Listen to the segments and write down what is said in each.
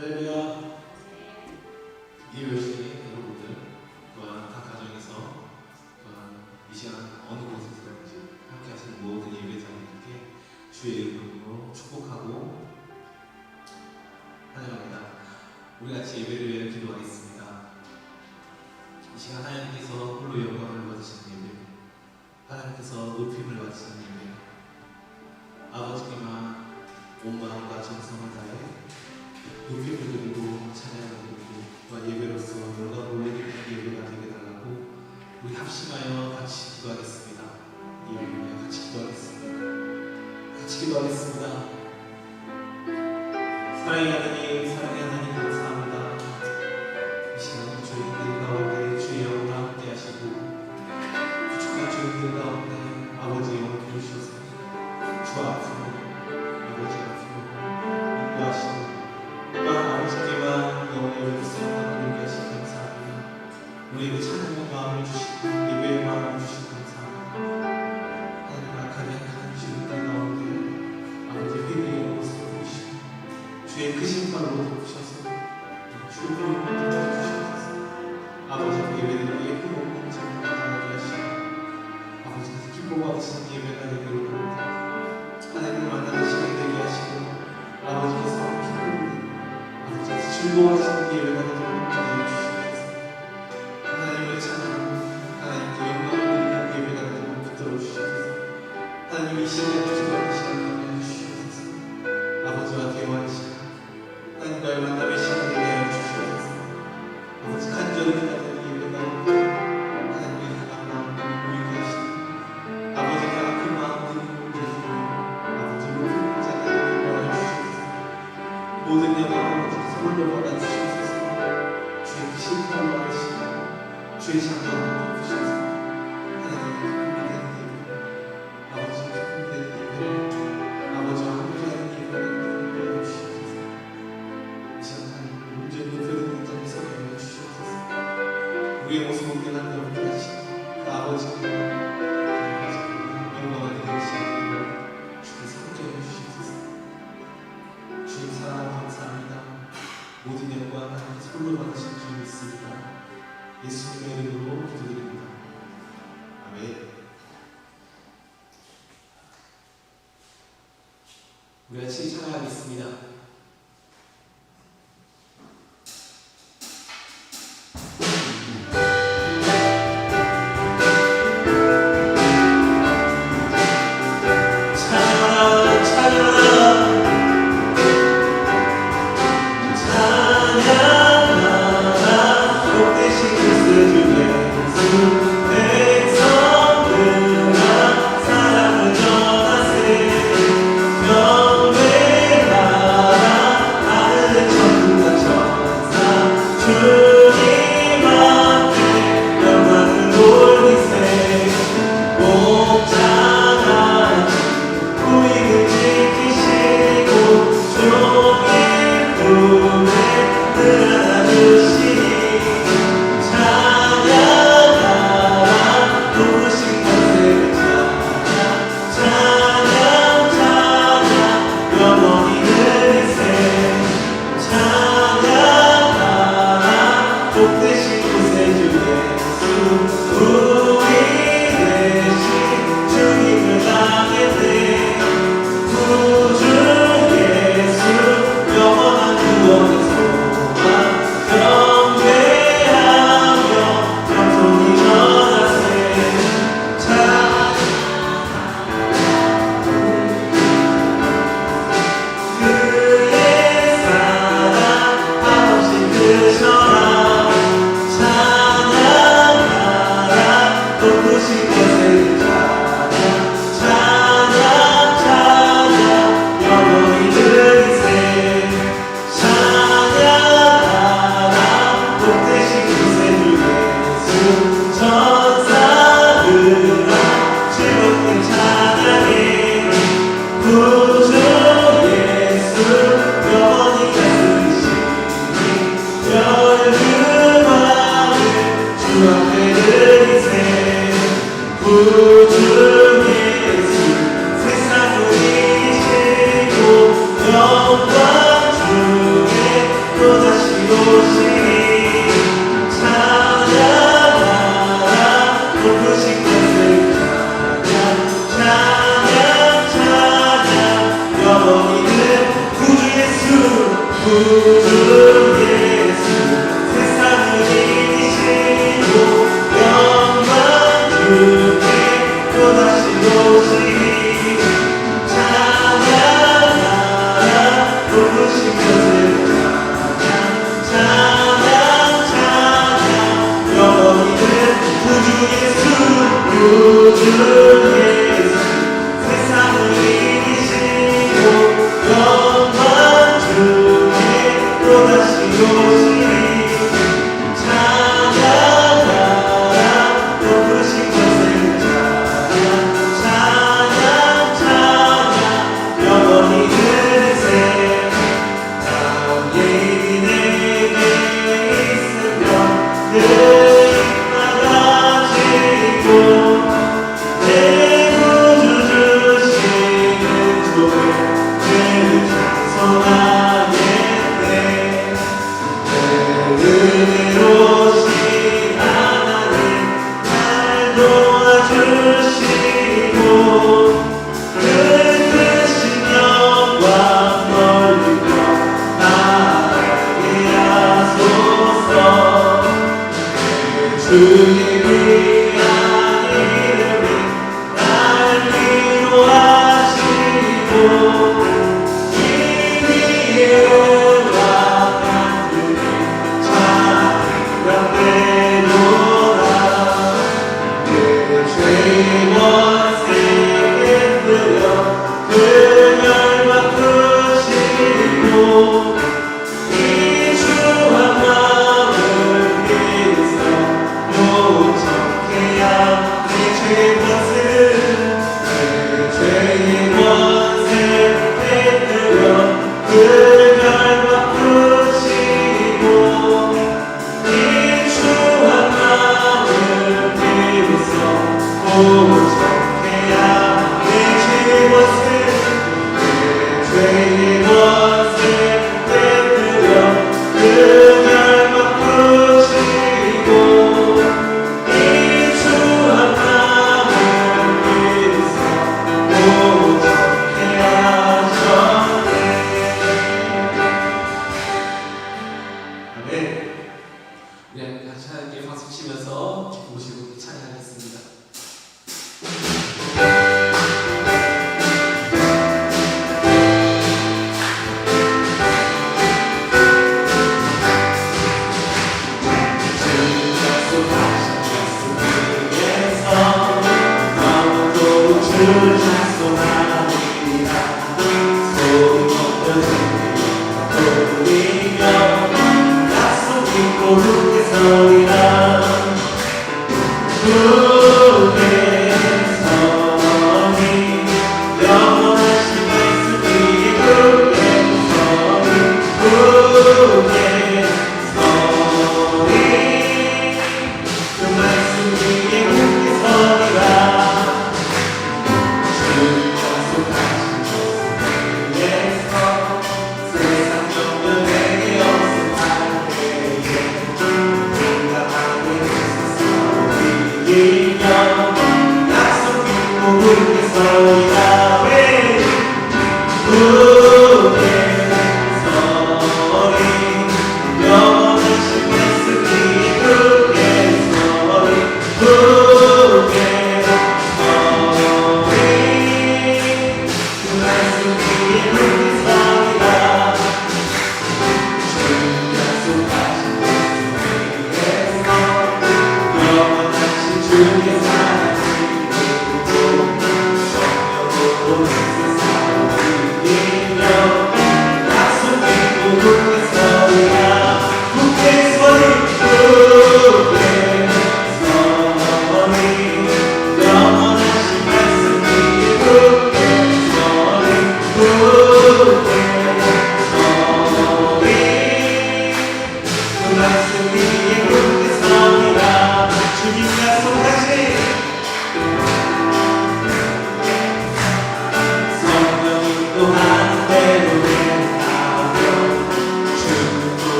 할렐루야. 예배오신 여러분들 또한 각 가정에서 또한 이 시간 어느 곳에서든지 함께 하시는 모든 예배자님들께 주의 이름으로 축복하고 환영합니다. 우리 같이 예배를 위해 기도하겠습니다. 이 시간 하나님께서 홀로 영광을 받으시는 예배, 하나님께서 높임을 받으시는 예배, 아버지께만 온 마음과 정성을 다해 높임을 드리고 찬양을 드리고 또한 예배로서 영광을 올리는 예배가 되게 달라고 우리 합심하여 같이 기도하겠습니다. 이 예배를 위해 같이 기도하겠습니다. 같이 기도하겠습니다. 사랑의 하나님, 사랑의 하나님 감사합니다. 이 시간 주인들 가운데 주의 영광 함께 하시고 부족한 주인들 가운데 아버지 영을 부으셔서 주 앞으로 아버지 앞으로 인도하시고 또한 아버지께만 영원히 역사하고 우리에게 하시 감사합니다. 우리에게 찬양의 마음을 주시고 예배의 마음을 주시고 감사합니다. 하나님 악하게 한 주인들 가운데 아버지 회개의 모습을 보시고 주의 크신 팔로 덮으셔서 주의 이름을 덮어주셔서 아버지 앞에 예배드리고 예쁜 몸을 참고 나가게 하시고 아버지께서 기뻐 받으시는 예배가 되기를 원합니다. 하나님을 만나는 시간이 되게 하시고 아버지께서 즐거워하시는 예배가 되도록 기도해 주시옵소서. 하나님을 찬양하고 하나님께 영광을 드리는 예배가 되도록 붙들어 주시옵소서. 하나님 이 시간에 기도하는 시간 되게 해주시옵소서. 아버지와 대화의 시간, 하나님과의 만남의 시간 되게 해주시옵소서. 아버지 간절히 기다리는 예배 가운데 하나님의 향한 마음을 보이게 하시고 아버지가 그 마음들을 계시고 아버지로 큰 찬양을 원하여 주시옵소서. 모든 영광을 홀로 받아주시옵소서. 주의 크신 팔로 하시고 주의 장관을 덮으셔서 하나님의 기쁨이 되는 예배, 아버지의 기쁨이 되는 예배를 아버지와 함께하는 예배를 드리게 주시옵소서. 이 시간 하나님 온전히 드리는 자리 서게 해 주시옵소서. 우리의 모습을 변한 여러분들 하시고 그 아버지께 영광을 드리는 시간으로 주께 함께해 주시옵소서. 주님 사랑 감사합니다. 모든 영광 하나님께서 홀로 받으신 줄 믿습니다. 예수님의 이름으로 기도드립니다. 아멘. 우리 같이 찬양하겠습니다. 영광 주의 예수 세상을 이기시고 영광 주께 또다시 오시리 찬양하라 높으신 곳을 찬양 영원히는 구주 예수 세상을 이기시고 영광 주께 또다시 오시리 찬양하라 높으신 곳을 찬양 영원히는 새 예인에게 있으며 늘 나가지고 내 구주 주시는 조를 늘 찬송하겠네 내 은혜로우신 하나님 날 도와주시고 그 크신 영광 넓이며 나에게 하소서 주의 귀한 이름이 날 위로하시고 이 위에 올라간 주님 찬양되도다 내 죄의 원색에 들여 그 멸과 푸시고 이 주한 마음을 위해서 노력해야 내 죄의 것을 내 죄의 원색에 들여 그 멸과 푸시고 이 주한 마음을 위해서 노력해야 내 죄의 것을 내 죄의 원색에 들여 그 멸과 푸시고 이 주한 마음을 위해서 노력해야 하셨네. 아멘. 우리 같이 하나님께 박수 치면서 기쁘시고 찬양하겠습니다. 주의 사랑이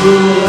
영원히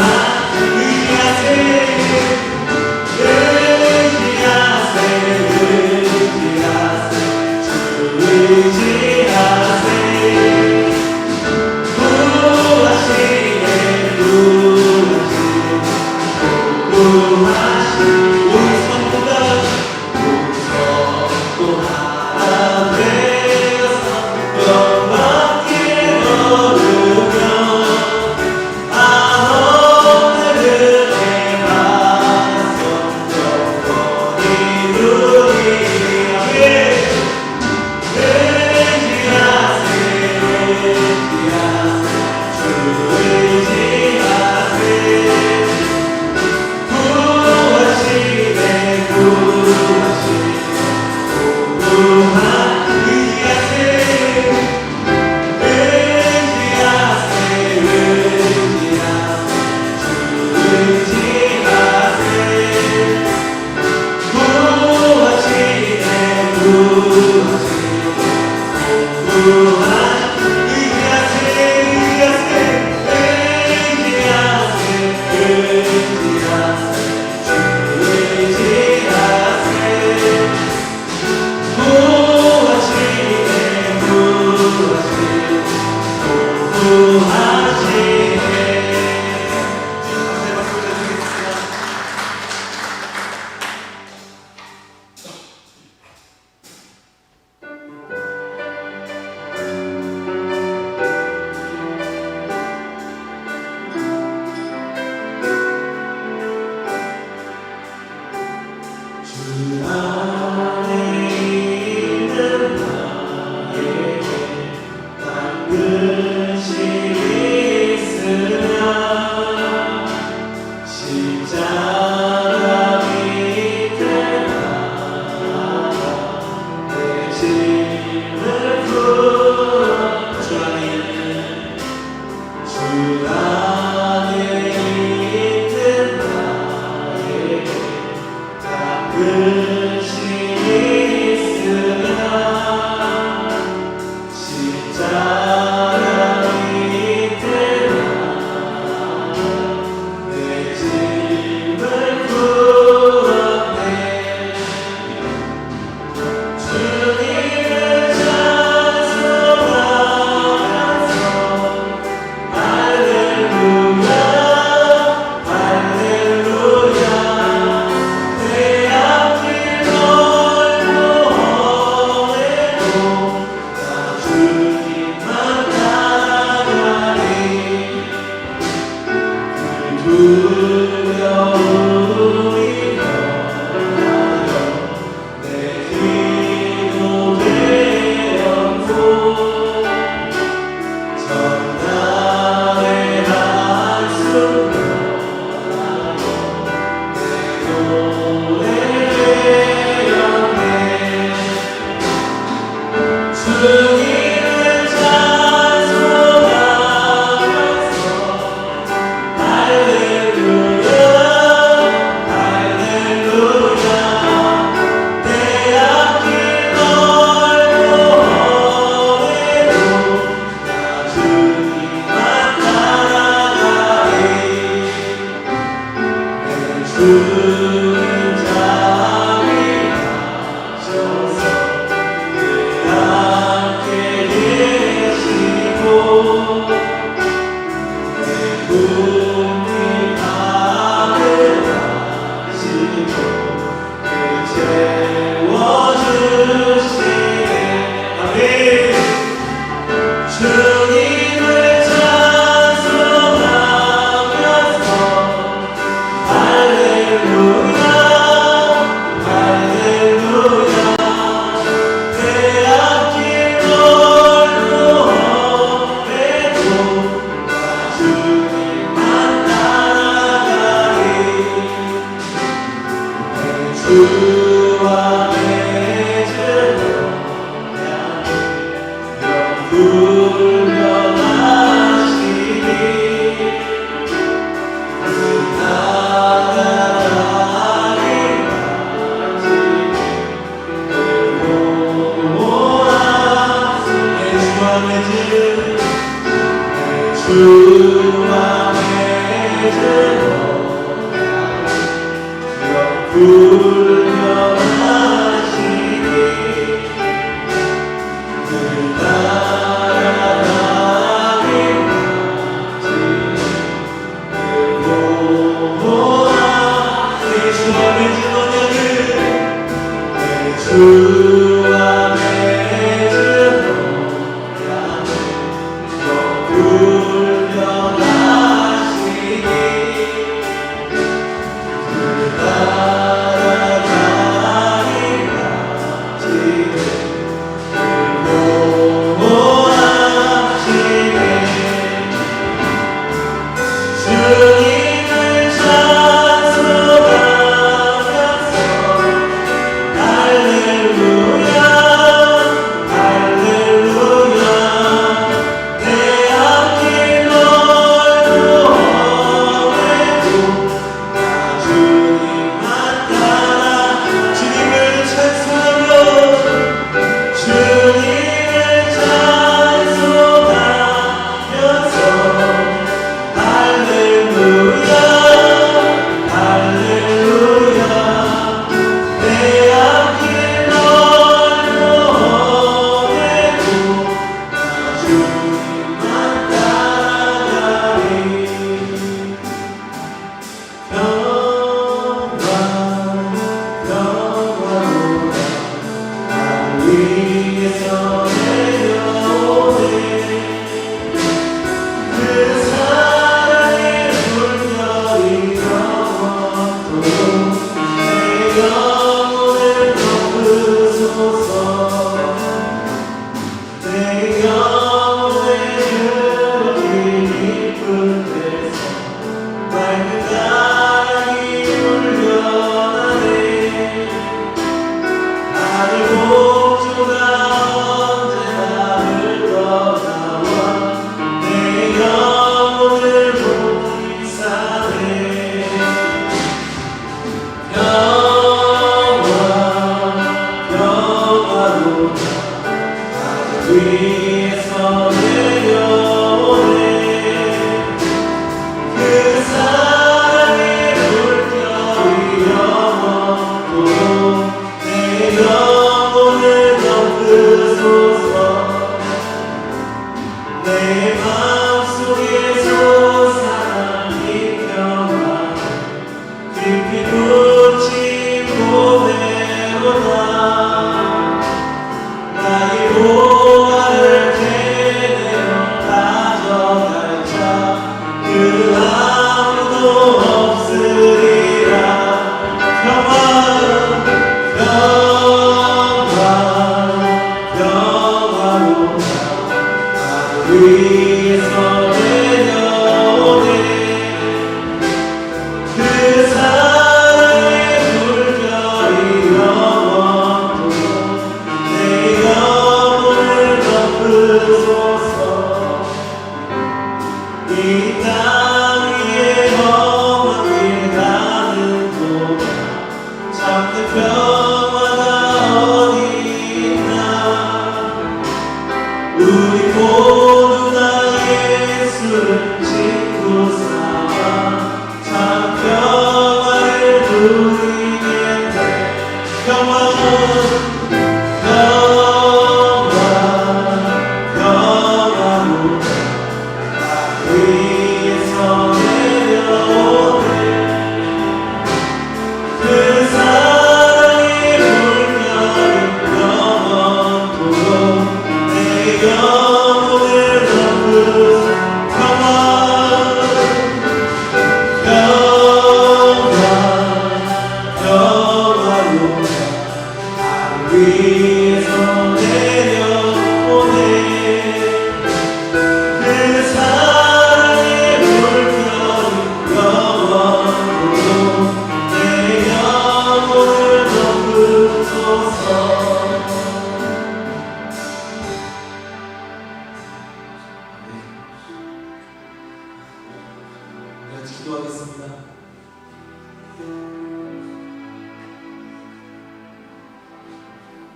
같이 기도하겠습니다.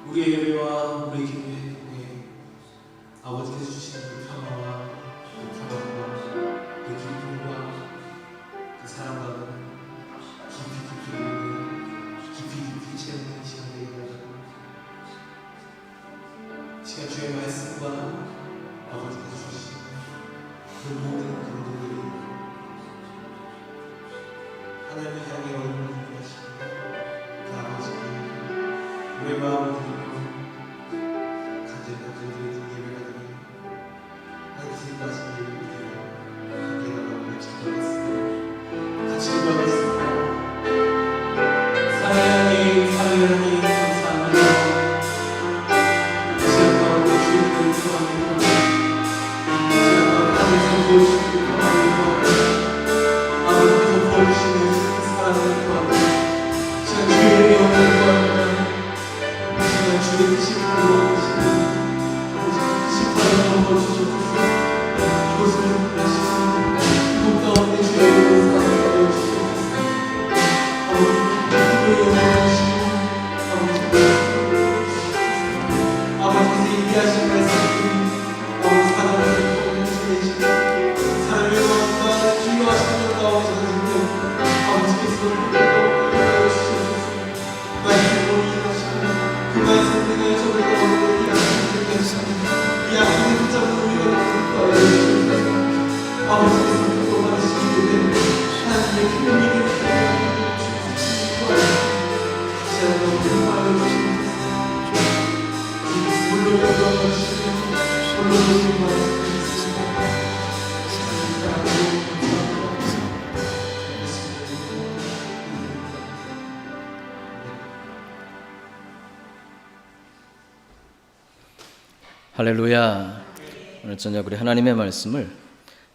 우리의 예배와 우리의 기도에 아버지께서 주시는 그 평화와 그 평안과 그 기쁨과 그 사랑과는 깊이 채우는 시간 되게 하시고, 시간 주의 말씀과 아버지께서 주시는 그 모든 감동들이 하나님을 향해 얼굴을 들이하시고 그 아버지께 우리의 마음을 드리며 간절히 예배가 되며 하나님 말씀 예배를 드리며 함께 나가고 같이 기도하겠습니다. 같이 기도하겠습니다. 사랑하니 감사합니다. 시간 가운데 주님을 기도합니다. 시간 가운데 하나님께서 보여주시길 기도합니다. 아버지께서 보여주시는 사랑을 기도합니다. 시간 주의 영광을 기도합니다. 시간 주의 뜻이 부러워하시는 할렐루야. 오늘 저녁 우리 하나님의 말씀을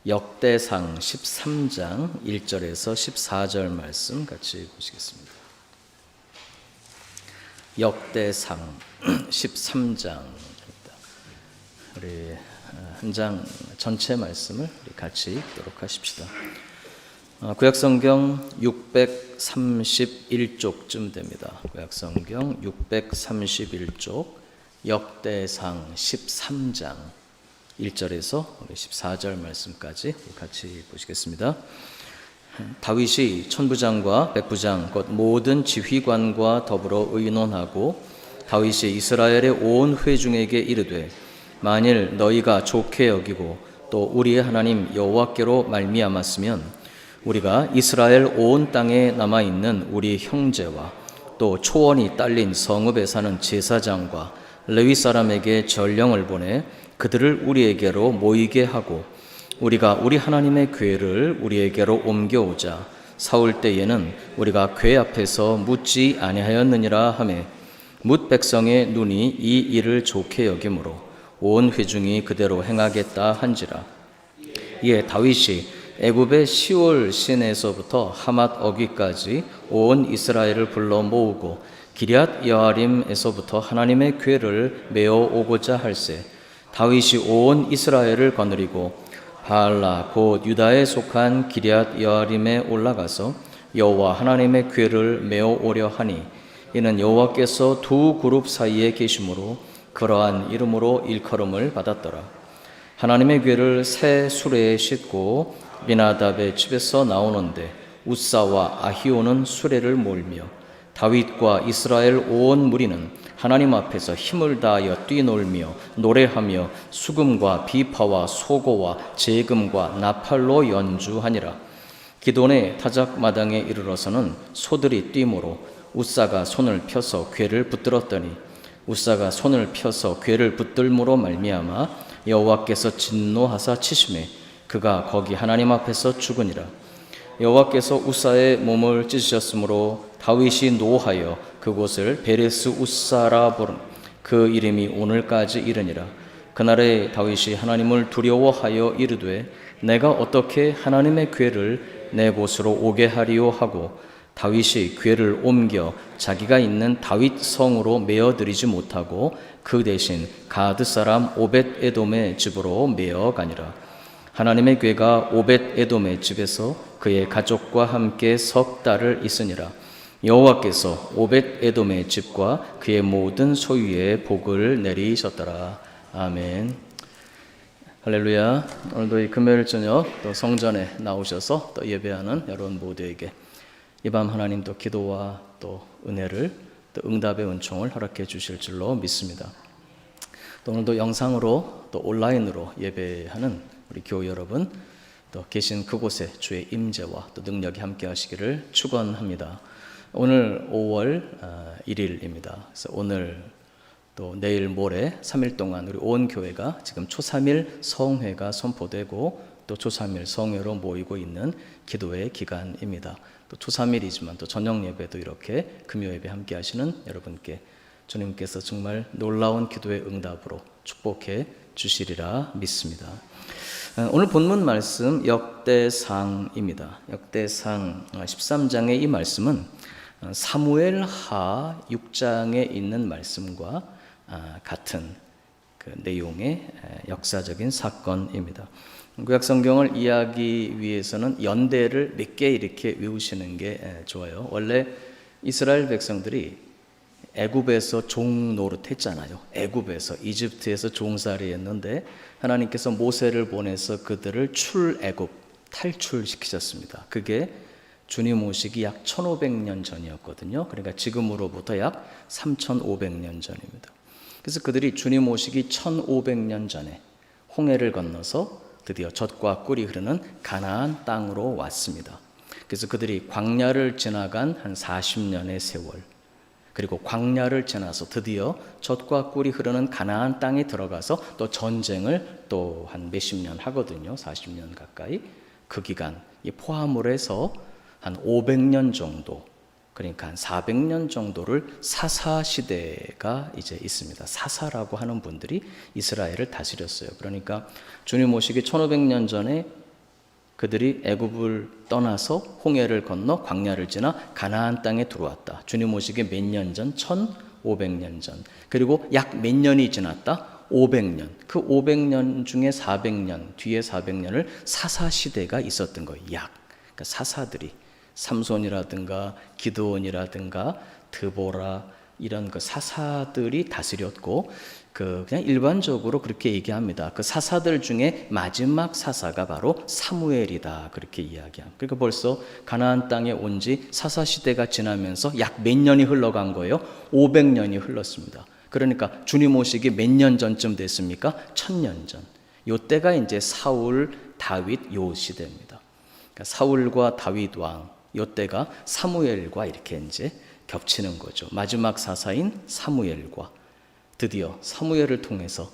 역대상 13장 1절에서 14절 말씀 같이 보시겠습니다. 역대상 13장입니다. 우리 한 장 전체 말씀을 우리 같이 읽도록 하십시다. 구약성경 631쪽쯤 됩니다. 구약성경 631쪽 역대상 13장 1절에서 14절 말씀까지 같이 보시겠습니다. 다윗이 천부장과 백부장 곧 모든 지휘관과 더불어 의논하고 다윗이 이스라엘의 온 회중에게 이르되 만일 너희가 좋게 여기고 또 우리의 하나님 여호와께로 말미암았으면 우리가 이스라엘 온 땅에 남아있는 우리 형제와 또 초원이 딸린 성읍에 사는 제사장과 레위 사람에게 전령을 보내 그들을 우리에게로 모이게 하고 우리가 우리 하나님의 궤를 우리에게로 옮겨오자. 사울 때에는 우리가 궤 앞에서 묻지 아니하였느니라 하매 뭇 백성의 눈이 이 일을 좋게 여김으로 온 회중이 그대로 행하겠다 한지라. 이에 다윗이 애굽의 시올 시내에서부터 하맛 어귀까지 온 이스라엘을 불러 모으고 기럇 여아림에서부터 하나님의 궤를 메어 오고자 할세 다윗이 온 이스라엘을 거느리고 바알라 곧 유다에 속한 기럇 여아림에 올라가서 여호와 하나님의 궤를 메어 오려 하니 이는 여호와께서 두 그룹 사이에 계심으로 그러한 이름으로 일컬음을 받았더라. 하나님의 궤를 새 수레에 싣고 미나답의 집에서 나오는데 우사와 아히오는 수레를 몰며 다윗과 이스라엘 온 무리는 하나님 앞에서 힘을 다하여 뛰놀며 노래하며 수금과 비파와 소고와 제금과 나팔로 연주하니라. 기돈의 타작마당에 이르러서는 소들이 뛰므로 우사가 손을 펴서 궤를 붙들었더니 우사가 손을 펴서 궤를 붙들므로 말미암아 여호와께서 진노하사 치심에 그가 거기 하나님 앞에서 죽으니라. 여호와께서 우사의 몸을 찢으셨으므로 다윗이 노하여 그곳을 베레스 우사라 부른 그 이름이 오늘까지 이르니라. 그날에 다윗이 하나님을 두려워하여 이르되 내가 어떻게 하나님의 궤를 내 곳으로 오게 하리요 하고 다윗이 궤를 옮겨 자기가 있는 다윗 성으로 메어들이지 못하고 그 대신 가드 사람 오벳 에돔의 집으로 메어 가니라. 하나님의 궤가 오벳 에돔의 집에서 그의 가족과 함께 석 달을 있으니라. 여호와께서 오벳 에돔의 집과 그의 모든 소유에 복을 내리셨더라. 아멘. 할렐루야. 오늘도 이 금요일 저녁 또 성전에 나오셔서 또 예배하는 여러분 모두에게 이 밤 하나님 또 기도와 또 은혜를 또 응답의 은총을 허락해 주실 줄로 믿습니다. 또 오늘도 영상으로 또 온라인으로 예배하는 우리 교회 여러분 또 계신 그곳에 주의 임재와 또 능력이 함께 하시기를 축원합니다. 오늘 5월 1일입니다. 그래서 오늘 또 내일 모레 3일 동안 우리 온 교회가 지금 초3일 성회가 선포되고 또 초3일 성회로 모이고 있는 기도의 기간입니다. 또 초3일이지만 또 저녁 예배도 이렇게 금요 예배 함께 하시는 여러분께 주님께서 정말 놀라운 기도의 응답으로 축복해 주시리라 믿습니다. 오늘 본문 말씀 역대상입니다. 역대상 13장의 이 말씀은 사무엘하 6장에 있는 말씀과 같은 그 내용의 역사적인 사건입니다. 구약 성경을 이해하기 위해서는 연대를 몇 개 이렇게 외우시는 게 좋아요. 원래 이스라엘 백성들이 애굽에서 종 노릇했잖아요. 애굽에서 이집트에서 종살이 했는데 하나님께서 모세를 보내서 그들을 출애굽 탈출시키셨습니다. 그게 주님 오시기 약 1500년 전이었거든요. 그러니까 지금으로부터 약 3500년 전입니다. 그래서 그들이 주님 오시기 1500년 전에 홍해를 건너서 드디어 젖과 꿀이 흐르는 가나안 땅으로 왔습니다. 그래서 그들이 광야를 지나간 한 40년의 세월, 그리고 광야를 지나서 드디어 젖과 꿀이 흐르는 가나안 땅에 들어가서 또 전쟁을 또 한 몇십 년 하거든요. 40년 가까이. 그 기간 이 포함을 해서 한 500년 정도, 그러니까 한 400년 정도를 사사 시대가 이제 있습니다. 사사라고 하는 분들이 이스라엘을 다스렸어요. 그러니까 주님 오시기 1500년 전에 그들이 애굽을 떠나서 홍해를 건너 광야를 지나 가나안 땅에 들어왔다. 주님 오시기 몇 년 전? 1500년 전. 그리고 약 몇 년이 지났다? 500년. 그 500년 중에 400년, 뒤에 400년을 사사 시대가 있었던 거예요. 약. 그러니까 사사들이 삼손이라든가 기드온이라든가 드보라 이런 그 사사들이 다스렸고 그냥 일반적으로 그렇게 얘기합니다. 그 사사들 중에 마지막 사사가 바로 사무엘이다 그렇게 이야기합니다. 그러니까 벌써 가나안 땅에 온 지 사사 시대가 지나면서 약 몇 년이 흘러간 거예요? 500년이 흘렀습니다. 그러니까 주님 오시기 몇 년 전쯤 됐습니까? 1000년 전. 요 때가 이제 사울, 다윗 요 시대입니다. 그러니까 사울과 다윗 왕 요 때가 사무엘과 이렇게 이제 겹치는 거죠. 마지막 사사인 사무엘과 드디어 사무엘을 통해서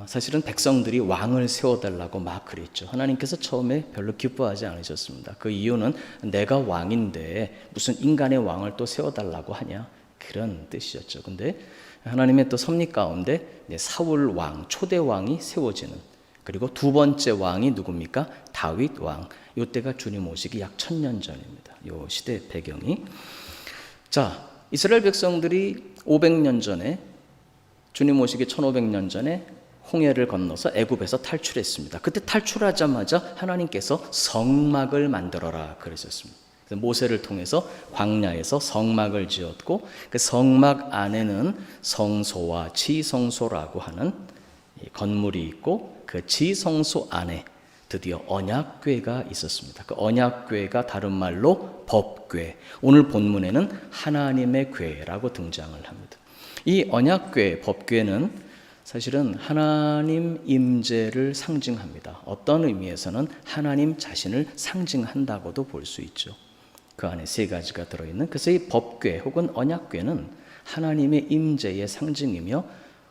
사실은 백성들이 왕을 세워달라고 막 그랬죠. 하나님께서 처음에 별로 기뻐하지 않으셨습니다. 그 이유는 내가 왕인데 무슨 인간의 왕을 또 세워달라고 하냐 그런 뜻이었죠. 근데 하나님의 또 섭리 가운데 사울 왕, 초대 왕이 세워지는, 그리고 두 번째 왕이 누굽니까? 다윗 왕. 이때가 주님 오시기 약 1000년 전입니다. 이 시대 배경이. 자, 이스라엘 백성들이 500년 전에 주님 오시기 1500년 전에 홍해를 건너서 애굽에서 탈출했습니다. 그때 탈출하자마자 하나님께서 성막을 만들어라 그러셨습니다. 모세를 통해서 광야에서 성막을 지었고 그 성막 안에는 성소와 지성소라고 하는 건물이 있고 그 지성소 안에 드디어 언약궤가 있었습니다. 그 언약궤가 다른 말로 법궤, 오늘 본문에는 하나님의 궤라고 등장을 합니다. 이 언약궤, 법궤는 사실은 하나님 임재를 상징합니다. 어떤 의미에서는 하나님 자신을 상징한다고도 볼 수 있죠. 그 안에 세 가지가 들어있는, 그래서 이 법궤 혹은 언약궤는 하나님의 임재의 상징이며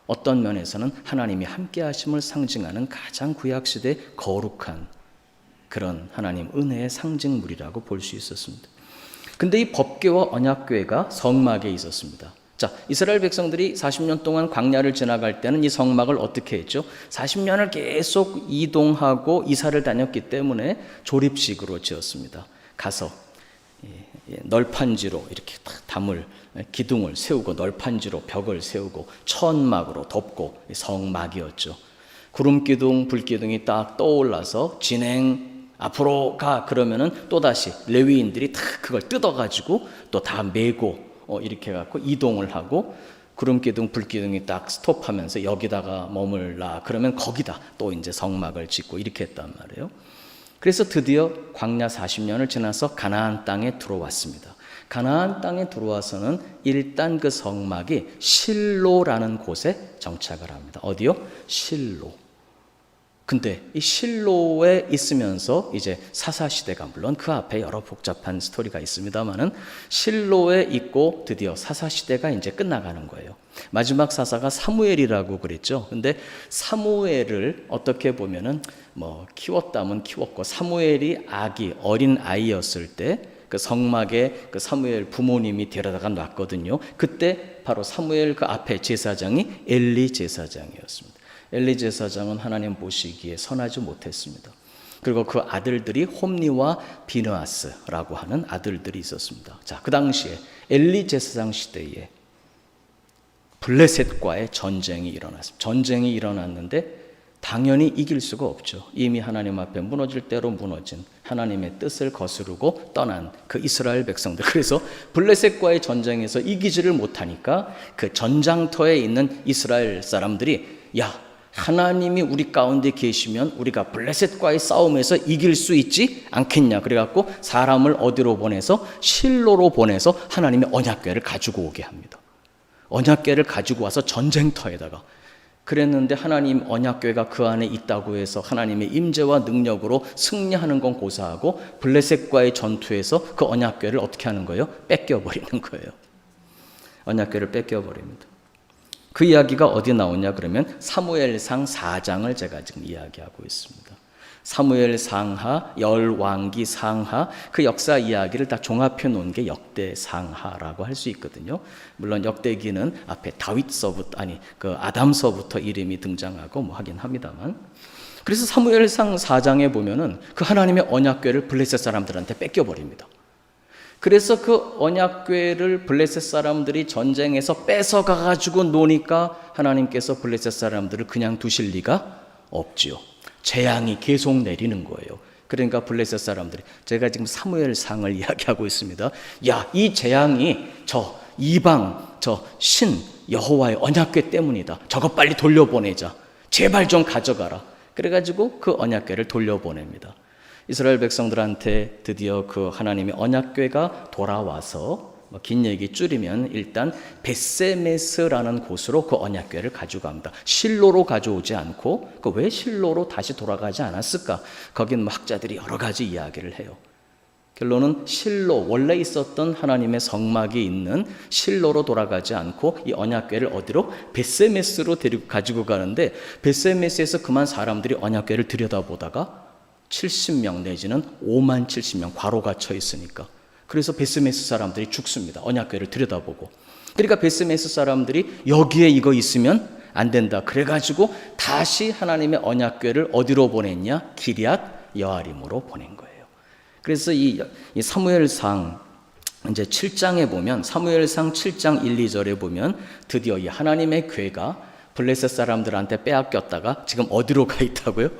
어떤 면에서는 하나님이 함께 하심을 상징하는 가장 구약시대 거룩한 그런 하나님 은혜의 상징물이라고 볼 수 있었습니다. 근데 이 법궤와 언약궤가 성막에 있었습니다. 자, 이스라엘 백성들이 40년 동안 광야를 지나갈 때는 이 성막을 어떻게 했죠? 40년을 계속 이동하고 이사를 다녔기 때문에 조립식으로 지었습니다. 가서 널판지로 이렇게 담을 기둥을 세우고 널판지로 벽을 세우고 천막으로 덮고 성막이었죠. 구름 기둥, 불 기둥이 딱 떠올라서 진행 앞으로 가 그러면은 또 다시 레위인들이 다 그걸 뜯어가지고 또 다 메고 이렇게 해갖고 이동을 하고 구름 기둥, 불 기둥이 딱 스톱하면서 여기다가 머물라 그러면 거기다 또 이제 성막을 짓고 이렇게 했단 말이에요. 그래서 드디어 광야 40년을 지나서 가나안 땅에 들어왔습니다. 가나안 땅에 들어와서는 일단 그 성막이 실로라는 곳에 정착을 합니다. 어디요? 실로. 근데 이 실로에 있으면서 이제 사사시대가 물론 그 앞에 여러 복잡한 스토리가 있습니다만은 실로에 있고 드디어 사사시대가 이제 끝나가는 거예요. 마지막 사사가 사무엘이라고 그랬죠. 근데 사무엘을 어떻게 보면은 뭐 키웠다면 키웠고 사무엘이 어린 아이였을 때 그 성막에 그 사무엘 부모님이 데려다가 놨거든요. 그때 바로 사무엘 그 앞에 제사장이 엘리 제사장이었습니다. 엘리 제사장은 하나님 보시기에 선하지 못했습니다. 그리고 그 아들들이 홈니와 비느하스라고 하는 아들들이 있었습니다. 자, 그 당시에 엘리 제사장 시대에 블레셋과의 전쟁이 일어났습니다. 전쟁이 일어났는데 당연히 이길 수가 없죠. 이미 하나님 앞에 무너질 대로 무너진 하나님의 뜻을 거스르고 떠난 그 이스라엘 백성들. 그래서 블레셋과의 전쟁에서 이기지를 못하니까 그 전장터에 있는 이스라엘 사람들이 야, 하나님이 우리 가운데 계시면 우리가 블레셋과의 싸움에서 이길 수 있지 않겠냐. 그래갖고 사람을 어디로 보내서 실로로 보내서 하나님의 언약궤를 가지고 오게 합니다. 언약궤를 가지고 와서 전쟁터에다가 그랬는데 하나님 언약궤가 그 안에 있다고 해서 하나님의 임재와 능력으로 승리하는 건 고사하고 블레셋과의 전투에서 그 언약궤를 어떻게 하는 거예요? 뺏겨버리는 거예요. 언약궤를 뺏겨버립니다. 그 이야기가 어디 나오냐 그러면 사무엘상 4장을 제가 지금 이야기하고 있습니다. 사무엘상하, 열왕기 상하 그 역사 이야기를 다 종합해 놓은 게 역대상하라고 할 수 있거든요. 물론 역대기는 앞에 다윗서부터 그 아담서부터 이름이 등장하고 뭐 하긴 합니다만. 그래서 사무엘상 4장에 보면은 그 하나님의 언약궤를 블레셋 사람들한테 뺏겨버립니다. 그래서 그 언약궤를 블레셋 사람들이 전쟁에서 뺏어가가지고 노니까 하나님께서 블레셋 사람들을 그냥 두실 리가 없지요. 재앙이 계속 내리는 거예요. 그러니까 블레셋 사람들이 제가 지금 사무엘상을 이야기하고 있습니다. 야, 이 재앙이 저 이방 저 신 여호와의 언약궤 때문이다. 저거 빨리 돌려보내자. 제발 좀 가져가라. 그래가지고 그 언약궤를 돌려보냅니다. 이스라엘 백성들한테 드디어 그 하나님의 언약궤가 돌아와서 긴 얘기 줄이면 일단 벳세메스라는 곳으로 그 언약궤를 가져갑니다. 실로로 가져오지 않고 그 왜 실로로 다시 돌아가지 않았을까? 거긴 학자들이 여러 가지 이야기를 해요. 결론은 실로 원래 있었던 하나님의 성막이 있는 실로로 돌아가지 않고 이 언약궤를 어디로? 벳세메스로 데리고 가지고 가는데 벳세메스에서 그만 사람들이 언약궤를 들여다보다가 70명 내지는 5만 70명 과로가 쳐 있으니까 그래서 벳세메스 사람들이 죽습니다. 언약궤를 들여다보고. 그러니까 벳세메스 사람들이 여기에 이거 있으면 안 된다. 그래가지고 다시 하나님의 언약궤를 어디로 보냈냐? 기럇 여아림으로 보낸 거예요. 그래서 이 사무엘상 이제 7장에 보면 사무엘상 7장 1, 2절에 보면 드디어 이 하나님의 궤가 블레셋 사람들한테 빼앗겼다가 지금 어디로 가 있다고요?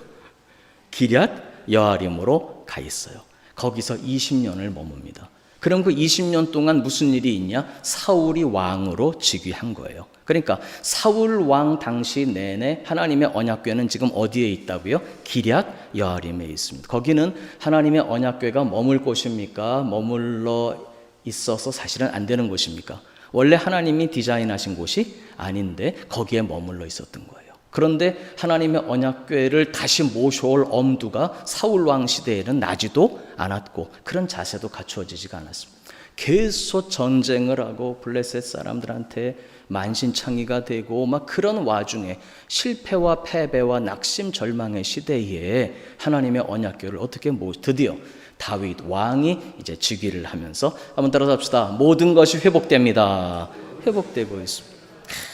기럇 여아림으로 가 있어요. 거기서 20년을 머뭅니다. 그럼 그 20년 동안 무슨 일이 있냐? 사울이 왕으로 즉위한 거예요. 그러니까 사울 왕 당시 내내 하나님의 언약궤는 지금 어디에 있다고요? 기럇 여아림에 있습니다. 거기는 하나님의 언약궤가 머물 곳입니까? 머물러 있어서 사실은 안 되는 곳입니까? 원래 하나님이 디자인하신 곳이 아닌데 거기에 머물러 있었던 거예요. 그런데 하나님의 언약궤를 다시 모셔올 엄두가 사울 왕 시대에는 나지도 않았고 그런 자세도 갖추어지지가 않았습니다. 계속 전쟁을 하고 블레셋 사람들한테 만신창이가 되고 막 그런 와중에 실패와 패배와 낙심 절망의 시대에 하나님의 언약궤를 어떻게 드디어 다윗 왕이 이제 즉위를 하면서 한번 따라서 합시다. 모든 것이 회복됩니다. 회복되고 있습니다.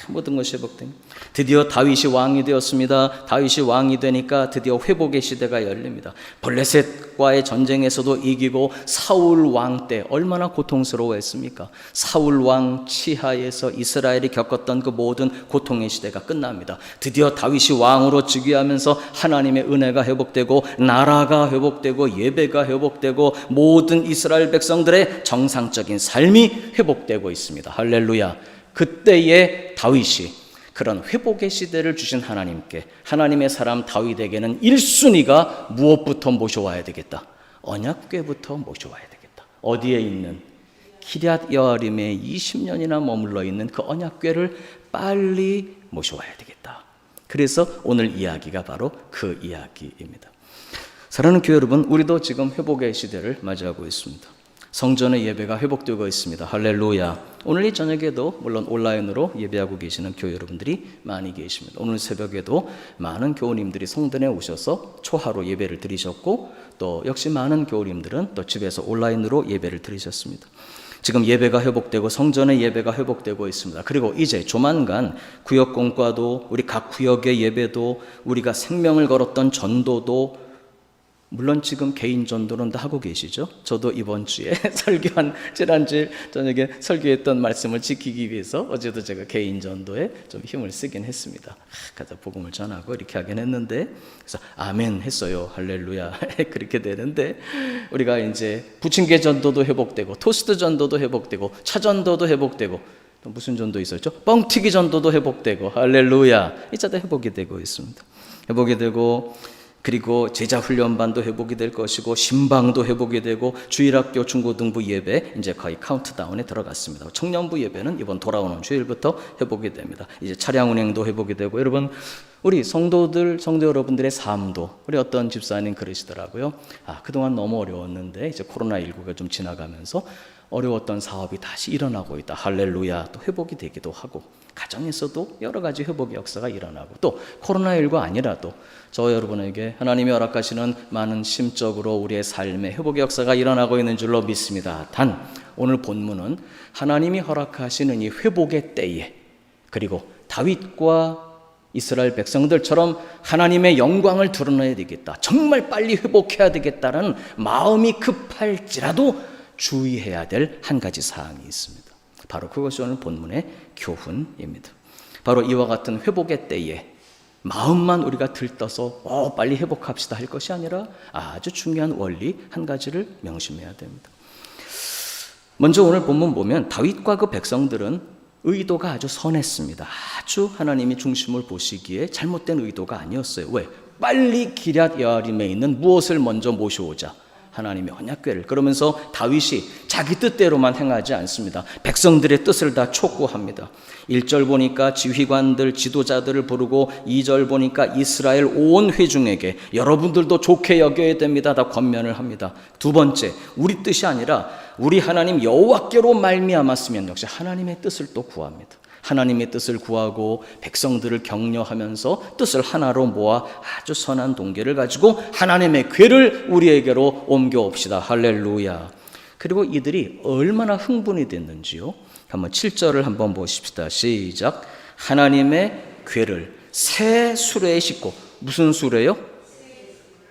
모든 것이 회복됩니다. 드디어 다윗이 왕이 되었습니다. 다윗이 왕이 되니까 드디어 회복의 시대가 열립니다. 블레셋과의 전쟁에서도 이기고 사울 왕 때 얼마나 고통스러워했습니까? 사울 왕 치하에서 이스라엘이 겪었던 그 모든 고통의 시대가 끝납니다. 드디어 다윗이 왕으로 즉위하면서 하나님의 은혜가 회복되고 나라가 회복되고 예배가 회복되고 모든 이스라엘 백성들의 정상적인 삶이 회복되고 있습니다. 할렐루야. 그때의 다윗이 그런 회복의 시대를 주신 하나님께, 하나님의 사람 다윗에게는 1순위가 무엇부터 모셔와야 되겠다? 언약궤부터 모셔와야 되겠다. 어디에 있는? 기럇 여아림에 20년이나 머물러 있는 그 언약궤를 빨리 모셔와야 되겠다. 그래서 오늘 이야기가 바로 그 이야기입니다. 사랑하는 교회 여러분, 우리도 지금 회복의 시대를 맞이하고 있습니다. 성전의 예배가 회복되고 있습니다. 할렐루야. 오늘 이 저녁에도 물론 온라인으로 예배하고 계시는 교회 여러분들이 많이 계십니다. 오늘 새벽에도 많은 교우님들이 성전에 오셔서 초하로 예배를 드리셨고, 또 역시 많은 교우님들은 또 집에서 온라인으로 예배를 드리셨습니다. 지금 예배가 회복되고 성전의 예배가 회복되고 있습니다. 그리고 이제 조만간 구역공과도, 우리 각 구역의 예배도, 우리가 생명을 걸었던 전도도, 물론 지금 개인 전도는 다 하고 계시죠. 저도 이번 주에 설교한, 지난주에 저녁에 설교했던 말씀을 지키기 위해서 어제도 제가 개인 전도에 좀 힘을 쓰긴 했습니다. 가자 복음을 전하고 이렇게 하긴 했는데, 그래서 아멘 했어요. 할렐루야. 그렇게 되는데, 우리가 이제 부침개 전도도 회복되고 토스트 전도도 회복되고 차전도도 회복되고, 또 무슨 전도 있었죠? 뻥튀기 전도도 회복되고, 할렐루야. 이자도 회복이 되고 있습니다. 회복이 되고, 그리고 제자훈련반도 회복이 될 것이고, 신방도 회복이 되고, 주일학교 중고등부 예배 이제 거의 카운트다운에 들어갔습니다. 청년부 예배는 이번 돌아오는 주일부터 회복이 됩니다. 이제 차량 운행도 회복이 되고, 여러분 우리 성도 여러분들의 삶도, 우리 어떤 집사님 그러시더라고요. 그동안 너무 어려웠는데 이제 코로나19가 좀 지나가면서 어려웠던 사업이 다시 일어나고 있다. 할렐루야. 또 회복이 되기도 하고, 가정에서도 여러 가지 회복의 역사가 일어나고, 또 코로나19 아니라도 저 여러분에게 하나님이 허락하시는 많은 심적으로 우리의 삶의 회복의 역사가 일어나고 있는 줄로 믿습니다. 단 오늘 본문은 하나님이 허락하시는 이 회복의 때에, 그리고 다윗과 이스라엘 백성들처럼 하나님의 영광을 드러내야 되겠다, 정말 빨리 회복해야 되겠다는 마음이 급할지라도 주의해야 될 한 가지 사항이 있습니다. 바로 그것이 오늘 본문의 교훈입니다. 바로 이와 같은 회복의 때에 마음만 우리가 들떠서 빨리 회복합시다 할 것이 아니라 아주 중요한 원리 한 가지를 명심해야 됩니다. 먼저 오늘 본문 보면 다윗과 그 백성들은 의도가 아주 선했습니다. 아주 하나님이 중심을 보시기에 잘못된 의도가 아니었어요. 왜? 빨리 기럇 여아림에 있는 무엇을 먼저 모셔오자, 하나님의 언약궤를. 그러면서 다윗이 자기 뜻대로만 행하지 않습니다. 백성들의 뜻을 다 촉구합니다. 1절 보니까 지휘관들, 지도자들을 부르고, 2절 보니까 이스라엘 온 회중에게 여러분들도 좋게 여겨야 됩니다, 다 권면을 합니다. 두 번째, 우리 뜻이 아니라 우리 하나님 여호와께로 말미암았으면 역시 하나님의 뜻을 또 구합니다. 하나님의 뜻을 구하고 백성들을 격려하면서 뜻을 하나로 모아 아주 선한 동기를 가지고 하나님의 궤를 우리에게로 옮겨옵시다. 할렐루야. 그리고 이들이 얼마나 흥분이 됐는지요. 한번 7절을 한번 보십시다. 시작. 하나님의 궤를 새 수레에 싣고. 무슨 수레요?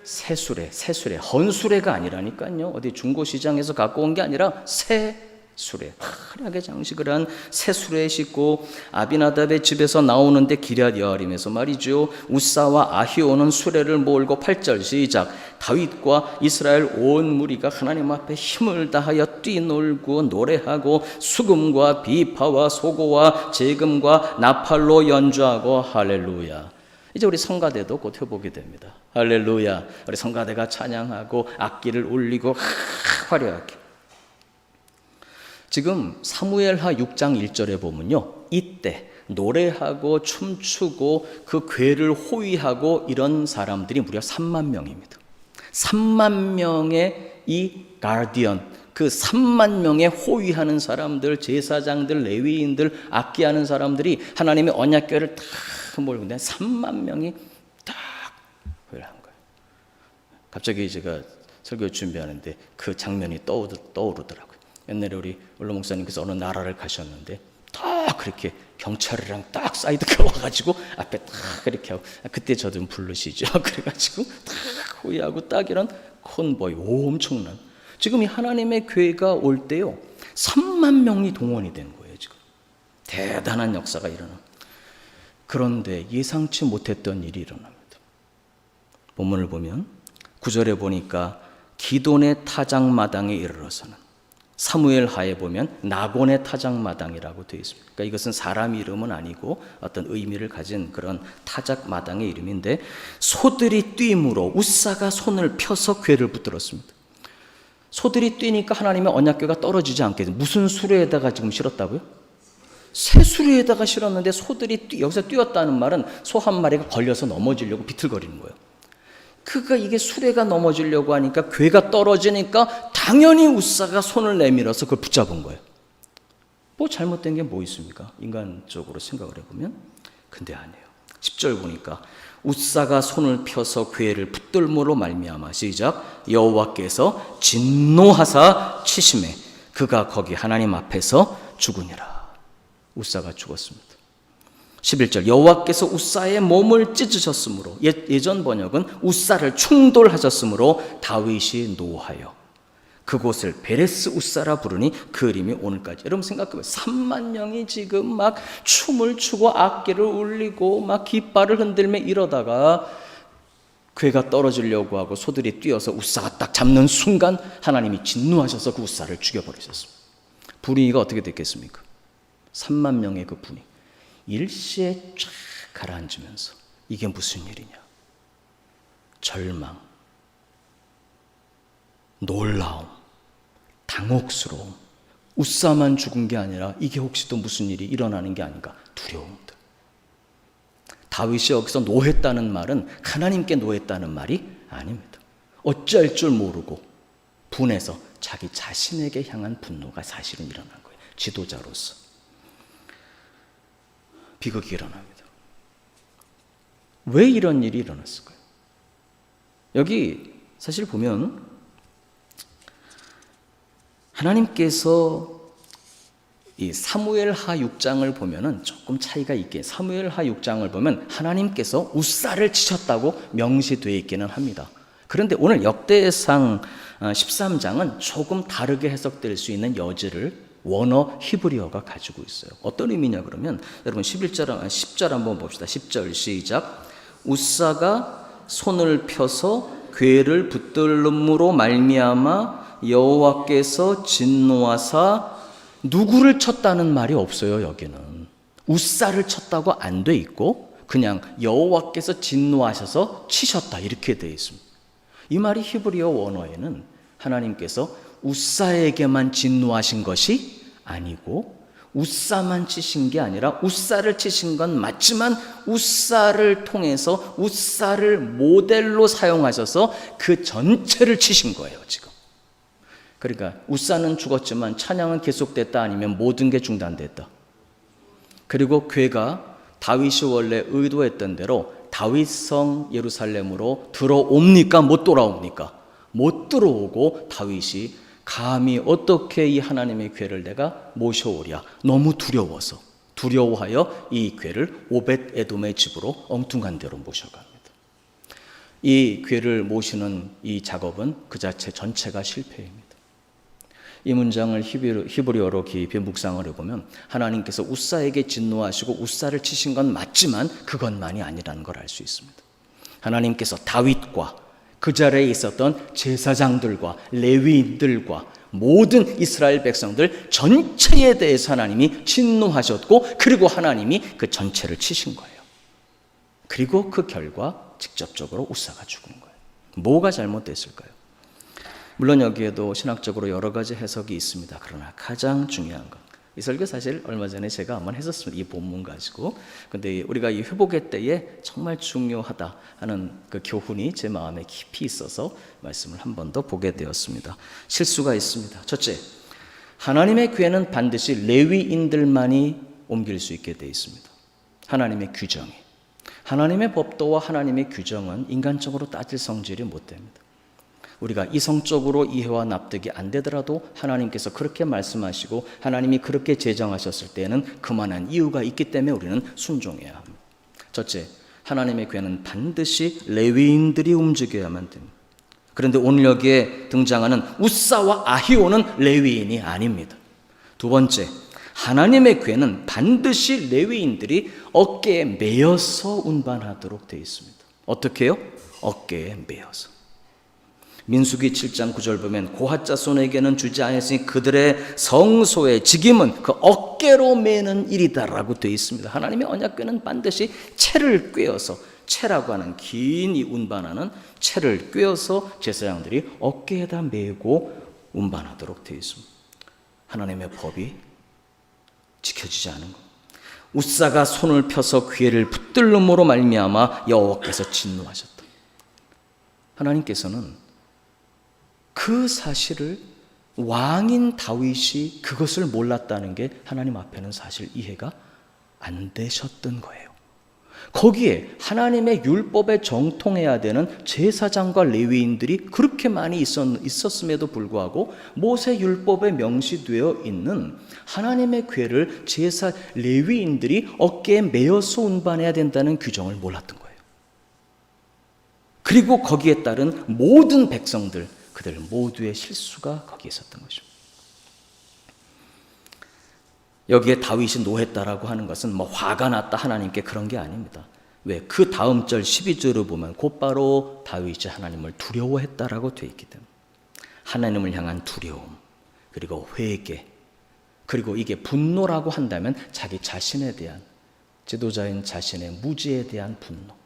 새 수레. 헌수레가 아니라니까요. 어디 중고시장에서 갖고 온 게 아니라 새 수레, 화려하게 장식을 한 새 수레에 싣고 아비나답의 집에서 나오는데 기럇 여아림에서 말이죠, 우사와 아히오는 수레를 몰고. 8절 시작. 다윗과 이스라엘 온 무리가 하나님 앞에 힘을 다하여 뛰놀고 노래하고 수금과 비파와 소고와 제금과 나팔로 연주하고. 할렐루야. 이제 우리 성가대도 곧 회복이 됩니다. 할렐루야. 우리 성가대가 찬양하고 악기를 울리고 화려하게. 지금 사무엘하 6장 1절에 보면요, 이때 노래하고 춤추고 그 궤를 호위하고 이런 사람들이 무려 3만 명입니다. 3만 명의 이 가디언, 그 3만 명의 호위하는 사람들, 제사장들, 레위인들, 악기하는 사람들이 하나님의 언약궤를 다 몰고 있는데 3만 명이 딱 호위를 한 거예요. 갑자기 제가 설교 준비하는데 그 장면이 떠오르더라고요. 옛날에 우리 원로 목사님께서 어느 나라를 가셨는데 딱 딱 그렇게 경찰이랑 딱 사이드가 와가지고 앞에 딱 이렇게 하고, 그때 저 좀 부르시죠. 그래가지고 딱 호위하고 딱 이런 콘보이 엄청난, 지금 이 하나님의 교회가 올 때요 3만 명이 동원이 된 거예요. 지금 대단한 역사가 일어나. 그런데 예상치 못했던 일이 일어납니다. 본문을 보면 9절에 보니까 기돈의 타작마당에 이르러서는, 사무엘 하에 보면 나곤의 타작마당이라고 되어 있습니다. 그러니까 이것은 사람 이름은 아니고 어떤 의미를 가진 그런 타작마당의 이름인데, 소들이 뛰므로 우사가 손을 펴서 궤를 붙들었습니다. 소들이 뛰니까 하나님의 언약궤가 떨어지지 않게, 무슨 수레에다가 지금 실었다고요? 새 수레에다가 실었는데 소들이 여기서 뛰었다는 말은 소 한 마리가 걸려서 넘어지려고 비틀거리는 거예요. 그가 이게 수레가 넘어지려고 하니까 궤가 떨어지니까 당연히 우사가 손을 내밀어서 그걸 붙잡은 거예요. 뭐 잘못된 게 뭐 있습니까? 인간적으로 생각을 해보면. 근데 아니에요. 10절 보니까 우사가 손을 펴서 궤를 붙들므로 말미암아, 시작, 여호와께서 진노하사 치심에 그가 거기 하나님 앞에서 죽으니라. 우사가 죽었습니다. 11절, 여호와께서 우사의 몸을 찢으셨으므로, 예전 번역은 우사를 충돌하셨으므로 다윗이 노하여 그곳을 베레스 우사라 부르니 그 이름이 오늘까지. 여러분 생각해보세요. 3만 명이 지금 막 춤을 추고 악기를 울리고 막 깃발을 흔들며 이러다가 궤가 떨어지려고 하고 소들이 뛰어서 우사가 딱 잡는 순간 하나님이 진노하셔서 그 우사를 죽여버리셨습니다. 분위기가 어떻게 됐겠습니까? 3만 명의 그 분위기 일시에 쫙 가라앉으면서, 이게 무슨 일이냐? 절망, 놀라움, 당혹스러움. 우사만 죽은 게 아니라 이게 혹시 또 무슨 일이 일어나는 게 아닌가? 두려움들. 다윗이 여기서 노했다는 말은 하나님께 노했다는 말이 아닙니다. 어찌할 줄 모르고 분해서 자기 자신에게 향한 분노가 사실은 일어난 거예요. 지도자로서. 비극이 일어납니다. 왜 이런 일이 일어났을까요? 여기 사실 보면 하나님께서 이 사무엘하 6장을 보면은 조금 차이가 있게, 사무엘하 6장을 보면 하나님께서 우사를 치셨다고 명시되어 있기는 합니다. 그런데 오늘 역대상 13장은 조금 다르게 해석될 수 있는 여지를 원어 히브리어가 가지고 있어요. 어떤 의미냐 그러면, 여러분 10절 한번 봅시다. 10절 시작. 우사가 손을 펴서 궤를 붙들음으로 말미암아 여호와께서 진노하사, 누구를 쳤다는 말이 없어요. 여기는 우사를 쳤다고 안 돼 있고 그냥 여호와께서 진노하셔서 치셨다 이렇게 돼 있습니다. 이 말이 히브리어 원어에는 하나님께서 우사에게만 진노하신 것이 아니고 우사만 치신 게 아니라, 우사를 치신 건 맞지만 우사를 통해서 우사를 모델로 사용하셔서 그 전체를 치신 거예요 지금. 그러니까 우사는 죽었지만 찬양은 계속됐다, 아니면 모든 게 중단됐다. 그리고 궤가 다윗이 원래 의도했던 대로 다윗성 예루살렘으로 들어옵니까? 못 돌아옵니까? 못 들어오고 다윗이 감히 어떻게 이 하나님의 궤를 내가 모셔오랴, 너무 두려워서, 두려워하여 이 궤를 오벳 에돔의 집으로 엉뚱한 데로 모셔갑니다. 이 궤를 모시는 이 작업은 그 자체 전체가 실패입니다. 이 문장을 히브리어로 깊이 묵상을 해보면 하나님께서 우사에게 진노하시고 우사를 치신 건 맞지만 그것만이 아니라는 걸 알 수 있습니다. 하나님께서 다윗과 그 자리에 있었던 제사장들과 레위인들과 모든 이스라엘 백성들 전체에 대해서 하나님이 진노하셨고, 그리고 하나님이 그 전체를 치신 거예요. 그리고 그 결과 직접적으로 우사가 죽은 거예요. 뭐가 잘못됐을까요? 물론 여기에도 신학적으로 여러 가지 해석이 있습니다. 그러나 가장 중요한 것, 이 설교 사실 얼마 전에 제가 한번 했었습니다. 이 본문 가지고. 근데 우리가 이 회복의 때에 정말 중요하다 하는 그 교훈이 제 마음에 깊이 있어서 말씀을 한 번 더 보게 되었습니다. 실수가 있습니다. 첫째, 하나님의 궤는 반드시 레위인들만이 옮길 수 있게 되어 있습니다. 하나님의 규정이. 하나님의 법도와 하나님의 규정은 인간적으로 따질 성질이 못 됩니다. 우리가 이성적으로 이해와 납득이 안 되더라도 하나님께서 그렇게 말씀하시고 하나님이 그렇게 제정하셨을 때에는 그만한 이유가 있기 때문에 우리는 순종해야 합니다. 첫째, 하나님의 교회는 반드시 레위인들이 움직여야만 됩니다. 그런데 오늘 여기에 등장하는 웃사와 아히오는 레위인이 아닙니다. 두 번째, 하나님의 교회는 반드시 레위인들이 어깨에 매여서 운반하도록 되어 있습니다. 어떻게 해요? 어깨에 매여서. 민수기 7장 9절 보면 고핫 자손에게는 주지 않았으니 그들의 성소의 직임은 그 어깨로 매는 일이다라고 되어 있습니다. 하나님의 언약궤는 반드시 채를 꿰어서, 채라고 하는 긴 이 운반하는 채를 꿰어서 제사장들이 어깨에다 메고 운반하도록 되어 있습니다. 하나님의 법이 지켜지지 않은 것. 웃사가 손을 펴서 귀를 붙들음으로 말미암아 여호와께서 진노하셨다. 하나님께서는 그 사실을 왕인 다윗이 그것을 몰랐다는 게 하나님 앞에는 사실 이해가 안 되셨던 거예요. 거기에 하나님의 율법에 정통해야 되는 제사장과 레위인들이 그렇게 많이 있었음에도 불구하고 모세 율법에 명시되어 있는 하나님의 궤를 제사 레위인들이 어깨에 메어서 운반해야 된다는 규정을 몰랐던 거예요. 그리고 거기에 따른 모든 백성들, 그들 모두의 실수가 거기에 있었던 것입니다. 여기에 다윗이 노했다라고 하는 것은 뭐 화가 났다 하나님께 그런 게 아닙니다. 왜? 그 다음 절 12절을 보면 곧바로 다윗이 하나님을 두려워했다라고 되어 있기 때문에 하나님을 향한 두려움, 그리고 회개, 그리고 이게 분노라고 한다면 자기 자신에 대한, 지도자인 자신의 무지에 대한 분노.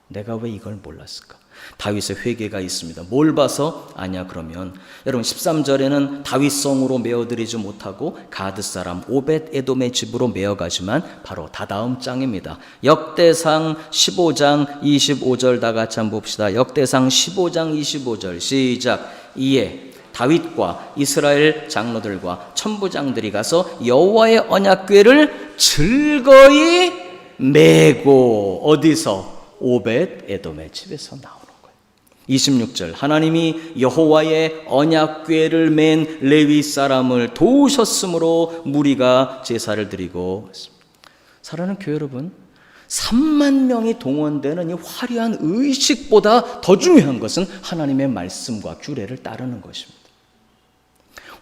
내가 왜 이걸 몰랐을까? 다윗의 회개가 있습니다. 뭘 봐서 아냐 그러면 여러분 13절에는 다윗성으로 메어드리지 못하고 가드 사람 오벳 에돔의 집으로 메어가지만 바로 다다음 장입니다. 역대상 15장 25절 다 같이 한번 봅시다. 역대상 15장 25절 시작. 이에 다윗과 이스라엘 장로들과 천부장들이 가서 여호와의 언약궤를 즐거이 메고 어디서? 오벳 에돔의 집에서 나오는 거예요. 26절 하나님이 여호와의 언약궤를 맨 레위 사람을 도우셨으므로 무리가 제사를 드리고 있습니다. 사랑하는 교회 여러분, 3만 명이 동원되는 이 화려한 의식보다 더 중요한 것은 하나님의 말씀과 규례를 따르는 것입니다.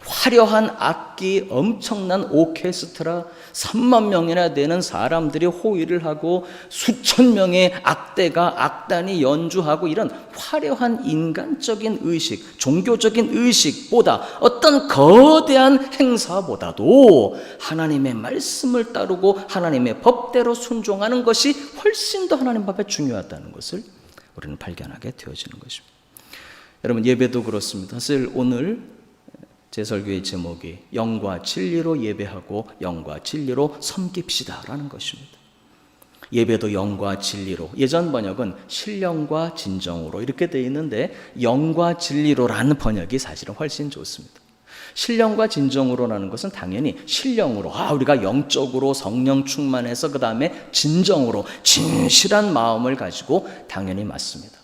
화려한 악기, 엄청난 오케스트라, 3만 명이나 되는 사람들이 호의를 하고 수천 명의 악대가 악단이 연주하고 이런 화려한 인간적인 의식, 종교적인 의식보다 어떤 거대한 행사보다도 하나님의 말씀을 따르고 하나님의 법대로 순종하는 것이 훨씬 더 하나님 앞에 중요하다는 것을 우리는 발견하게 되어지는 것입니다. 여러분, 예배도 그렇습니다. 사실 오늘 제 설교의 제목이 영과 진리로 예배하고 영과 진리로 섬깁시다 라는 것입니다. 예배도 영과 진리로, 예전 번역은 신령과 진정으로 이렇게 되어 있는데 영과 진리로라는 번역이 사실은 훨씬 좋습니다. 신령과 진정으로라는 것은 당연히 신령으로, 우리가 영적으로 성령 충만해서 그 다음에 진정으로 진실한 마음을 가지고 당연히 맞습니다.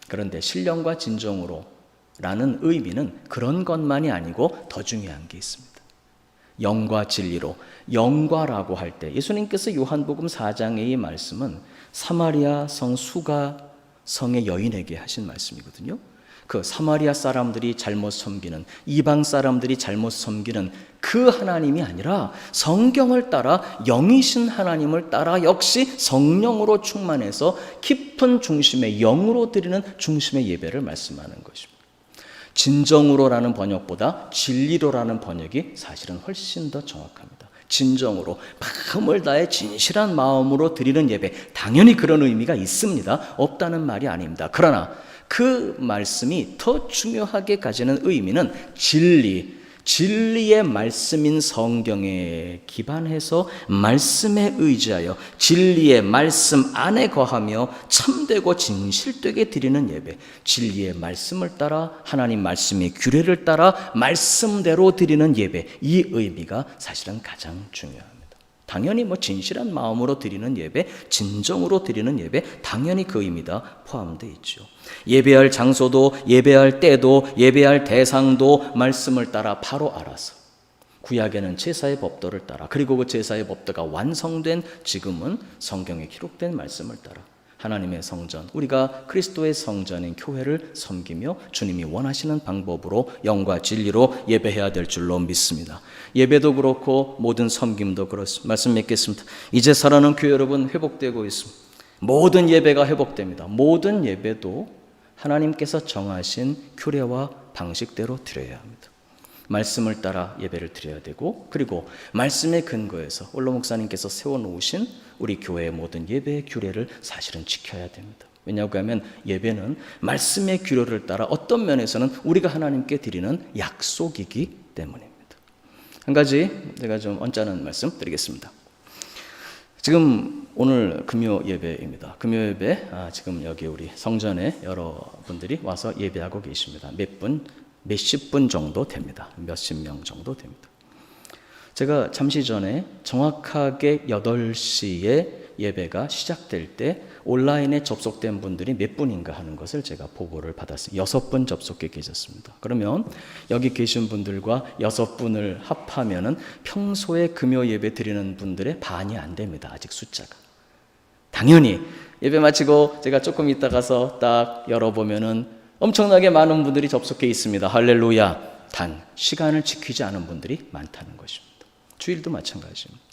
그런데 신령과 진정으로 라는 의미는 그런 것만이 아니고 더 중요한 게 있습니다. 영과 진리로, 영과라고 할 때 예수님께서 요한복음 4장의 이 말씀은 사마리아 성 수가 성의 여인에게 하신 말씀이거든요. 그 사마리아 사람들이 잘못 섬기는, 이방 사람들이 잘못 섬기는 그 하나님이 아니라 성경을 따라 영이신 하나님을 따라 역시 성령으로 충만해서 깊은 중심의 영으로 드리는 중심의 예배를 말씀하는 것입니다. 진정으로라는 번역보다 진리로라는 번역이 사실은 훨씬 더 정확합니다. 진정으로, 마음을 다해 진실한 마음으로 드리는 예배, 당연히 그런 의미가 있습니다. 없다는 말이 아닙니다. 그러나 그 말씀이 더 중요하게 가지는 의미는 진리의 말씀인 성경에 기반해서 말씀에 의지하여 진리의 말씀 안에 거하며 참되고 진실되게 드리는 예배, 진리의 말씀을 따라 하나님 말씀의 규례를 따라 말씀대로 드리는 예배, 이 의미가 사실은 가장 중요합니다. 당연히 뭐 진실한 마음으로 드리는 예배, 진정으로 드리는 예배, 당연히 그 의미가 포함되어 있죠. 예배할 장소도, 예배할 때도, 예배할 대상도 말씀을 따라 바로 알아서, 구약에는 제사의 법도를 따라, 그리고 그 제사의 법도가 완성된 지금은 성경에 기록된 말씀을 따라 하나님의 성전, 우리가 그리스도의 성전인 교회를 섬기며 주님이 원하시는 방법으로 영과 진리로 예배해야 될 줄로 믿습니다. 예배도 그렇고 모든 섬김도 그렇습니다. 말씀 맺겠습니다. 이제 살아가는 교회 여러분, 회복되고 있습니다. 모든 예배가 회복됩니다. 모든 예배도 하나님께서 정하신 규례와 방식대로 드려야 합니다. 말씀을 따라 예배를 드려야 되고, 그리고 말씀의 근거에서 올로 목사님께서 세워놓으신 우리 교회의 모든 예배의 규례를 사실은 지켜야 됩니다. 왜냐하고 하면 예배는 말씀의 규례를 따라 어떤 면에서는 우리가 하나님께 드리는 약속이기 때문입니다. 한 가지 제가 좀 언짢은 말씀 드리겠습니다. 지금 오늘 금요 예배입니다. 금요 예배, 지금 여기 우리 성전에 여러분들이 와서 예배하고 계십니다. 몇십 분 정도 됩니다. 몇십 명 정도 됩니다. 제가 잠시 전에 정확하게 8시에 예배가 시작될 때 온라인에 접속된 분들이 몇 분인가 하는 것을 제가 보고를 받았어요. 6분 접속해 계셨습니다. 그러면 여기 계신 분들과 6분을 합하면은 평소에 금요 예배 드리는 분들의 반이 안 됩니다. 아직 숫자가. 당연히 예배 마치고 제가 조금 있다 가서 딱 열어보면은 엄청나게 많은 분들이 접속해 있습니다. 할렐루야. 단 시간을 지키지 않은 분들이 많다는 것입니다. 주일도 마찬가지입니다.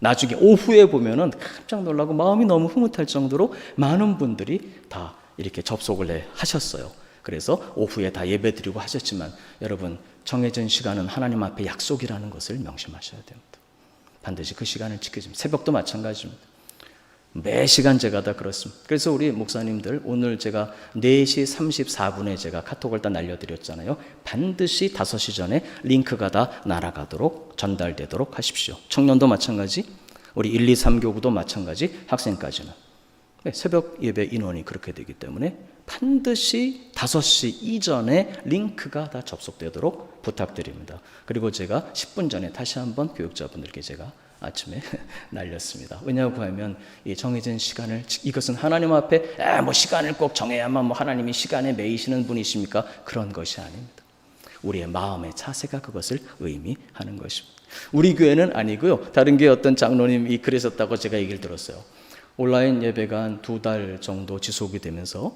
나중에 오후에 보면은 깜짝 놀라고 마음이 너무 흐뭇할 정도로 많은 분들이 다 이렇게 접속을 하셨어요. 그래서 오후에 다 예배 드리고 하셨지만 여러분, 정해진 시간은 하나님 앞에 약속이라는 것을 명심하셔야 됩니다. 반드시 그 시간을 지키십니다. 새벽도 마찬가지입니다. 매 시간 제가 다 그렇습니다. 그래서 우리 목사님들, 오늘 제가 4시 34분에 제가 카톡을 다 날려드렸잖아요. 반드시 5시 전에 링크가 다 날아가도록 전달되도록 하십시오. 청년도 마찬가지, 우리 1, 2, 3교구도 마찬가지, 학생까지는. 새벽 예배 인원이 그렇게 되기 때문에 반드시 5시 이전에 링크가 다 접속되도록 부탁드립니다. 그리고 제가 10분 전에 다시 한번 교육자분들께 제가 아침에 날렸습니다. 왜냐하고 하면 이 정해진 시간을, 이것은 하나님 앞에 뭐 시간을 꼭 정해야만 뭐 하나님이 시간에 매이시는 분이십니까? 그런 것이 아닙니다. 우리의 마음의 자세가 그것을 의미하는 것입니다. 우리 교회는 아니고요. 다른 교회 어떤 장로님이 그러셨다고 제가 얘기를 들었어요. 온라인 예배가 한 2달 정도 지속이 되면서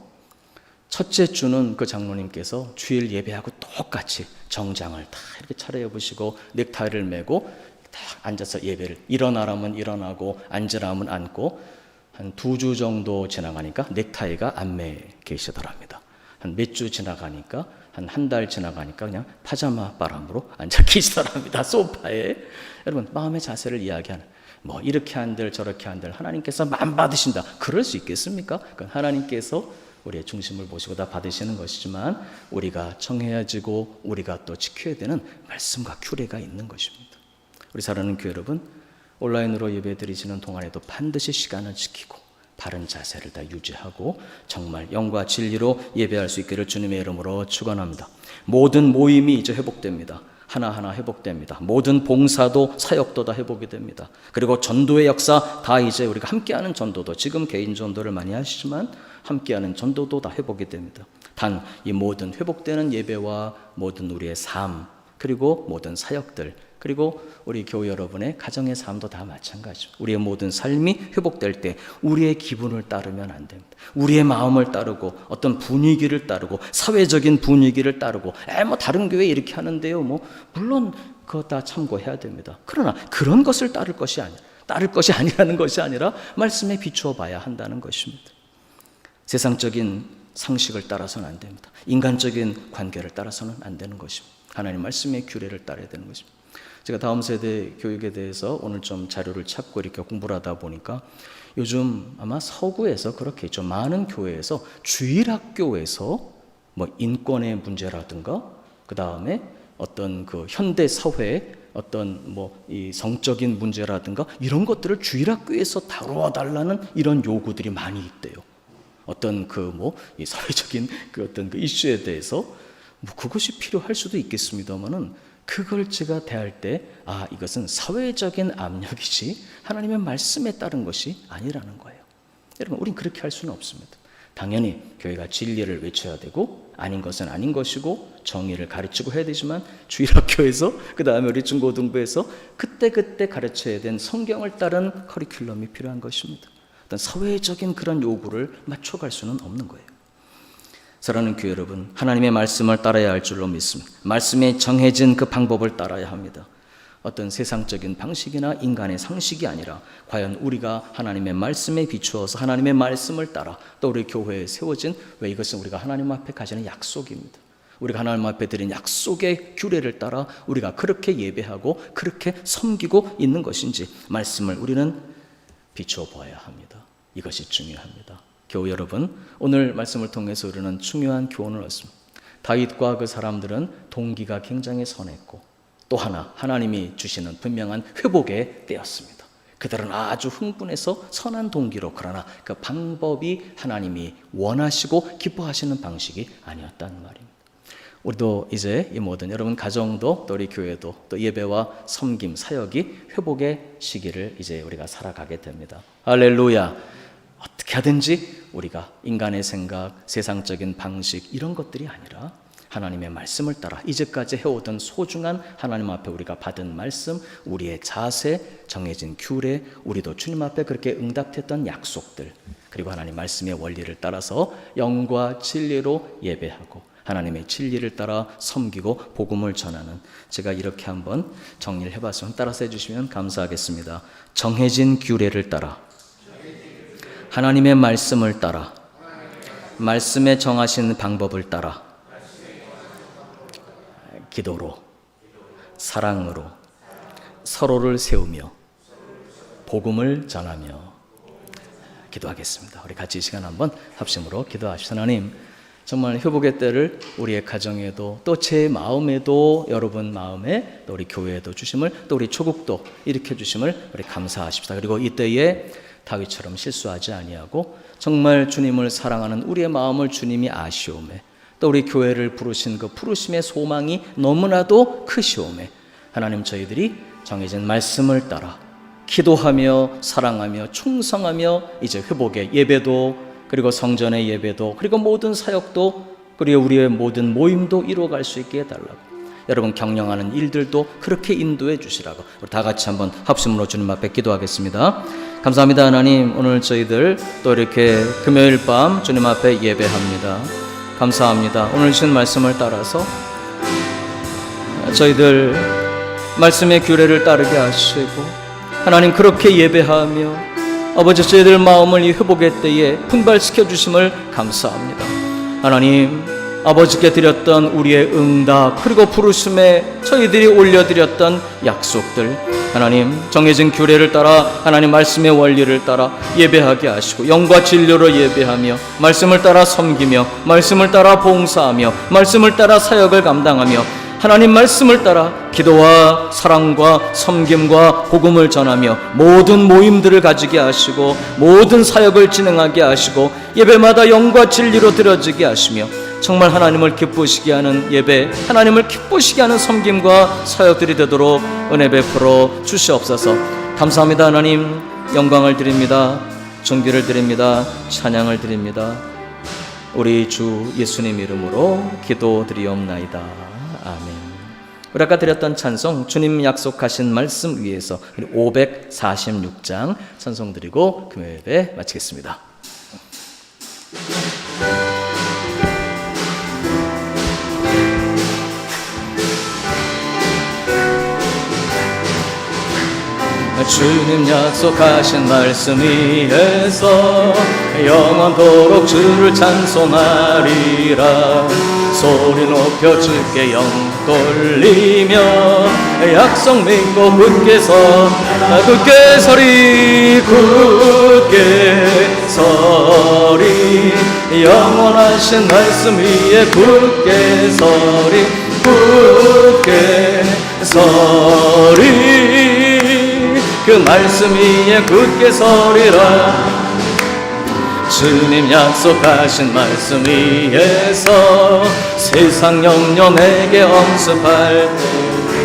첫째 주는 그 장로님께서 주일 예배하고 똑같이 정장을 다 이렇게 차려입으시고 넥타이를 메고 딱 앉아서 예배를, 일어나라면 일어나고 앉으라면 앉고, 한 2주 정도 지나가니까 넥타이가 안 매 계시더랍니다. 한 몇 주 지나가니까, 한 달 지나가니까 그냥 파자마 바람으로 앉아 계시더랍니다. 소파에. 여러분, 마음의 자세를 이야기하는, 뭐 이렇게 한들 저렇게 한들 하나님께서 만 받으신다, 그럴 수 있겠습니까? 그건 하나님께서 우리의 중심을 보시고 다 받으시는 것이지만, 우리가 정해야지고 우리가 또 지켜야 되는 말씀과 규례가 있는 것입니다. 우리 사랑하는 교회 여러분, 온라인으로 예배 드리시는 동안에도 반드시 시간을 지키고 바른 자세를 다 유지하고 정말 영과 진리로 예배할 수 있기를 주님의 이름으로 축원합니다. 모든 모임이 이제 회복됩니다. 하나하나 회복됩니다. 모든 봉사도 사역도 다 회복이 됩니다. 그리고 전도의 역사 다 이제 우리가 함께하는 전도도, 지금 개인 전도를 많이 하시지만 함께하는 전도도 다 회복이 됩니다. 단 이 모든 회복되는 예배와 모든 우리의 삶, 그리고 모든 사역들, 그리고 우리 교회 여러분의 가정의 삶도 다 마찬가지입니다. 우리의 모든 삶이 회복될 때 우리의 기분을 따르면 안 됩니다. 우리의 마음을 따르고 어떤 분위기를 따르고 사회적인 분위기를 따르고 뭐 다른 교회 이렇게 하는데요, 뭐 물론 그거 다 참고해야 됩니다. 그러나 그런 것을 따를 것이 아니라는 것이 아니라 말씀에 비추어 봐야 한다는 것입니다. 세상적인 상식을 따라서는 안 됩니다. 인간적인 관계를 따라서는 안 되는 것입니다. 하나님 말씀의 규례를 따라야 되는 것입니다. 제가 다음 세대 교육에 대해서 오늘 좀 자료를 찾고 이렇게 공부를 하다 보니까 요즘 아마 서구에서 그렇게 좀 많은 교회에서 주일학교에서 뭐 인권의 문제라든가 그 다음에 어떤 그 현대 사회의 어떤 뭐 이 성적인 문제라든가 이런 것들을 주일학교에서 다루어 달라는 이런 요구들이 많이 있대요. 어떤 그 뭐 이 사회적인 그 어떤 그 이슈에 대해서 뭐 그것이 필요할 수도 있겠습니다만은 그걸 제가 대할 때 이것은 사회적인 압력이지 하나님의 말씀에 따른 것이 아니라는 거예요. 여러분, 우린 그렇게 할 수는 없습니다. 당연히 교회가 진리를 외쳐야 되고 아닌 것은 아닌 것이고 정의를 가르치고 해야 되지만 주일학교에서 그 다음에 우리 중고등부에서 그때 가르쳐야 된 성경을 따른 커리큘럼이 필요한 것입니다. 어떤 사회적인 그런 요구를 맞춰갈 수는 없는 거예요. 사랑하는 교회 여러분, 하나님의 말씀을 따라야 할 줄로 믿습니다. 말씀에 정해진 그 방법을 따라야 합니다. 어떤 세상적인 방식이나 인간의 상식이 아니라 과연 우리가 하나님의 말씀에 비추어서 하나님의 말씀을 따라 또 우리 교회에 세워진, 왜 이것은 우리가 하나님 앞에 가지는 약속입니다. 우리가 하나님 앞에 드린 약속의 규례를 따라 우리가 그렇게 예배하고 그렇게 섬기고 있는 것인지 말씀을 우리는 비추어 보아야 합니다. 이것이 중요합니다. 교회 여러분, 오늘 말씀을 통해서 우리는 중요한 교훈을 얻습니다. 다윗과 그 사람들은 동기가 굉장히 선했고 또 하나님이 주시는 분명한 회복의 때였습니다. 그들은 아주 흥분해서 선한 동기로, 그러나 그 방법이 하나님이 원하시고 기뻐하시는 방식이 아니었다는 말입니다. 우리도 이제 이 모든 여러분 가정도 또 우리 교회도 또 예배와 섬김, 사역이 회복의 시기를 이제 우리가 살아가게 됩니다. 할렐루야. 어떻게 하든지 우리가 인간의 생각, 세상적인 방식 이런 것들이 아니라 하나님의 말씀을 따라 이제까지 해오던 소중한 하나님 앞에 우리가 받은 말씀, 우리의 자세, 정해진 규례, 우리도 주님 앞에 그렇게 응답했던 약속들, 그리고 하나님 말씀의 원리를 따라서 영과 진리로 예배하고 하나님의 진리를 따라 섬기고 복음을 전하는, 제가 이렇게 한번 정리를 해봤으면 따라서 해주시면 감사하겠습니다. 정해진 규례를 따라, 하나님의 말씀을 따라, 말씀에 정하신 방법을 따라 기도로, 사랑으로 서로를 세우며 복음을 전하며 기도하겠습니다. 우리 같이 이 시간 한번 합심으로 기도하시죠. 하나님, 정말 회복의 때를 우리의 가정에도 또 제 마음에도 여러분 마음에 또 우리 교회에도 주심을, 또 우리 초국도 일으켜 주심을 우리 감사하십시다. 그리고 이때에 다윗처럼 실수하지 아니하고 정말 주님을 사랑하는 우리의 마음을 주님이 아시오매, 또 우리 교회를 부르신 그 부르심의 소망이 너무나도 크시오매, 하나님 저희들이 정해진 말씀을 따라 기도하며 사랑하며 충성하며 이제 회복의 예배도, 그리고 성전의 예배도, 그리고 모든 사역도, 그리고 우리의 모든 모임도 이루어갈 수 있게 해달라고, 여러분 경영하는 일들도 그렇게 인도해 주시라고 우리 다 같이 한번 합심으로 주님 앞에 기도하겠습니다. 감사합니다. 하나님, 오늘 저희들 또 이렇게 금요일 밤 주님 앞에 예배합니다. 감사합니다. 오늘 주신 말씀을 따라서 저희들 말씀의 규례를 따르게 하시고 하나님 그렇게 예배하며 아버지 저희들 마음을 이 회복의 때에 분발시켜 주심을 감사합니다. 하나님, 아버지께 드렸던 우리의 응답, 그리고 부르심에 저희들이 올려드렸던 약속들, 하나님 정해진 규례를 따라 하나님 말씀의 원리를 따라 예배하게 하시고 영과 진료로 예배하며 말씀을 따라 섬기며 말씀을 따라 봉사하며 말씀을 따라 사역을 감당하며 하나님 말씀을 따라 기도와 사랑과 섬김과 복음을 전하며 모든 모임들을 가지게 하시고 모든 사역을 진행하게 하시고 예배마다 영과 진리로 드려지게 하시며 정말 하나님을 기쁘시게 하는 예배, 하나님을 기쁘시게 하는 섬김과 사역들이 되도록 은혜 베풀어 주시옵소서. 감사합니다. 하나님, 영광을 드립니다. 존귀를 드립니다. 찬양을 드립니다. 우리 주 예수님 이름으로 기도드리옵나이다. 아멘. 우리 아까 드렸던 찬송, 주님 약속하신 말씀 위에서 546장 찬송 드리고 금요 예배 마치겠습니다. 주님 약속하신 말씀 위에서 영원토록 주를 찬송하리라. 소리 높여 주께 영 돌리며 약속 믿고 굳게 서리 영원하신 말씀 위에 굳게 서리 그 말씀 위에 굳게 서리라. 주님 약속하신 말씀 위에서 세상 영령에게 엄습할 때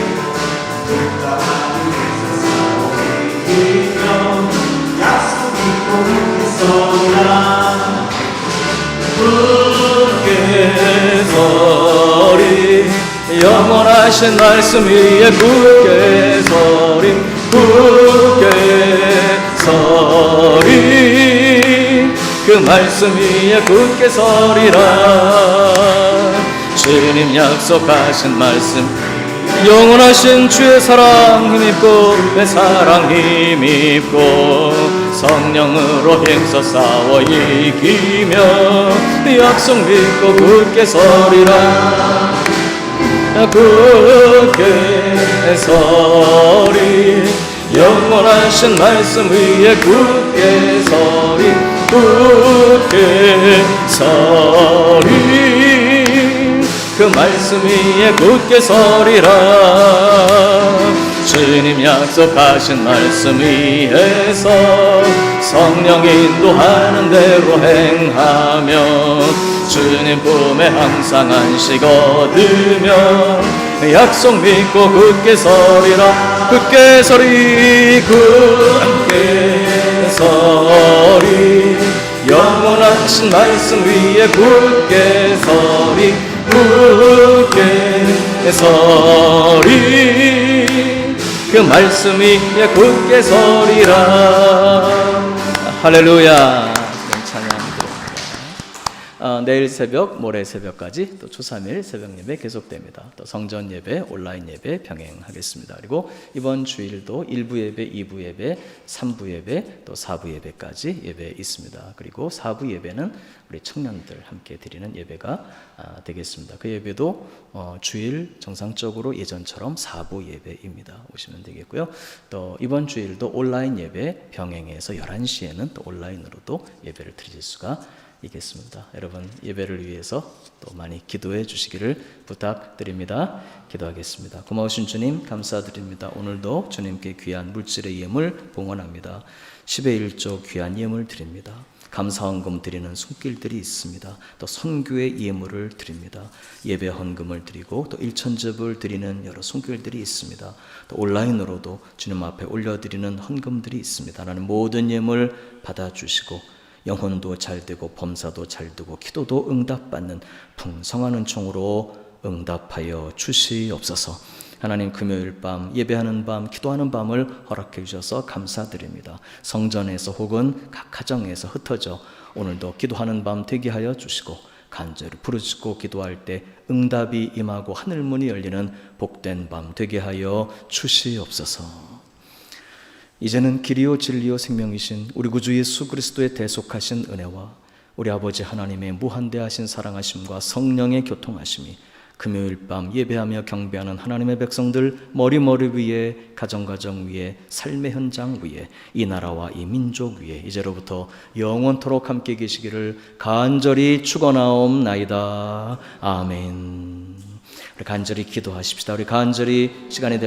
영원하신 말씀 위에 굳게 서리 굳게 서리 그 말씀 위에 굳게 서리라 주님 약속하신 말씀 영원하신 주의 사랑 힘입고 내 사랑 힘입고 성령으로 힘써 싸워 이기며 약속 믿고 굳게 서리라 굳게 서리 영원하신 말씀 위에 굳게 서리 굳게 서리 그 말씀 위에 굳게 서리라 주님 약속하신 말씀 위에서 성령 인도하는 대로 행하며 주님 품에 항상 안식 얻으며 약속 믿고 굳게 서리라 굳게 서리 굳게 서리 영원하신 말씀 위에 굳게 서리 굳게 서리 그 말씀 위에 굳게 서리라 할렐루야 찬양 드립니다. 내일 새벽 모레 새벽까지 또 초3일 새벽 예배 계속됩니다. 또 성전 예배 온라인 예배 병행하겠습니다. 그리고 이번 주일도 1부 예배 2부 예배 3부 예배 또 4부 예배까지 예배 있습니다. 그리고 4부 예배는 우리 청년들 함께 드리는 예배가 되겠습니다. 그 예배도 주일 정상적으로 예전처럼 4부 예배입니다. 오시면 되겠고요. 또 이번 주일도 온라인 예배 병행해서 11시에는 또 온라인으로도 예배를 드릴 수가 있겠습니다. 여러분 예배를 위해서 또 많이 기도해 주시기를 부탁드립니다. 기도하겠습니다. 고마우신 주님 감사드립니다. 오늘도 주님께 귀한 물질의 예물 봉헌합니다. 10의 1조 귀한 예물 드립니다. 감사헌금 드리는 손길들이 있습니다. 또 선교의 예물을 드립니다. 예배 헌금을 드리고 또 일천접을 드리는 여러 손길들이 있습니다. 또 온라인으로도 주님 앞에 올려드리는 헌금들이 있습니다. 하나님 모든 예물 받아주시고 영혼도 잘 되고 범사도 잘 되고 기도도 응답받는 풍성한 은총으로 응답하여 주시옵소서. 하나님 금요일 밤 예배하는 밤 기도하는 밤을 허락해 주셔서 감사드립니다. 성전에서 혹은 각 가정에서 흩어져 오늘도 기도하는 밤 되게 하여 주시고 간절히 부르짖고 기도할 때 응답이 임하고 하늘문이 열리는 복된 밤 되게 하여 주시옵소서. 이제는 길이요 진리요 생명이신 우리 구주 예수 그리스도의 대속하신 은혜와 우리 아버지 하나님의 무한대하신 사랑하심과 성령의 교통하심이 금요일 밤 예배하며 경배하는 하나님의 백성들 머리 위에 가정 위에 삶의 현장 위에 이 나라와 이 민족 위에 이제로부터 영원토록 함께 계시기를 간절히 축원하옵나이다. 아멘. 우리 간절히 기도하십시다. 우리 간절히 시간이 될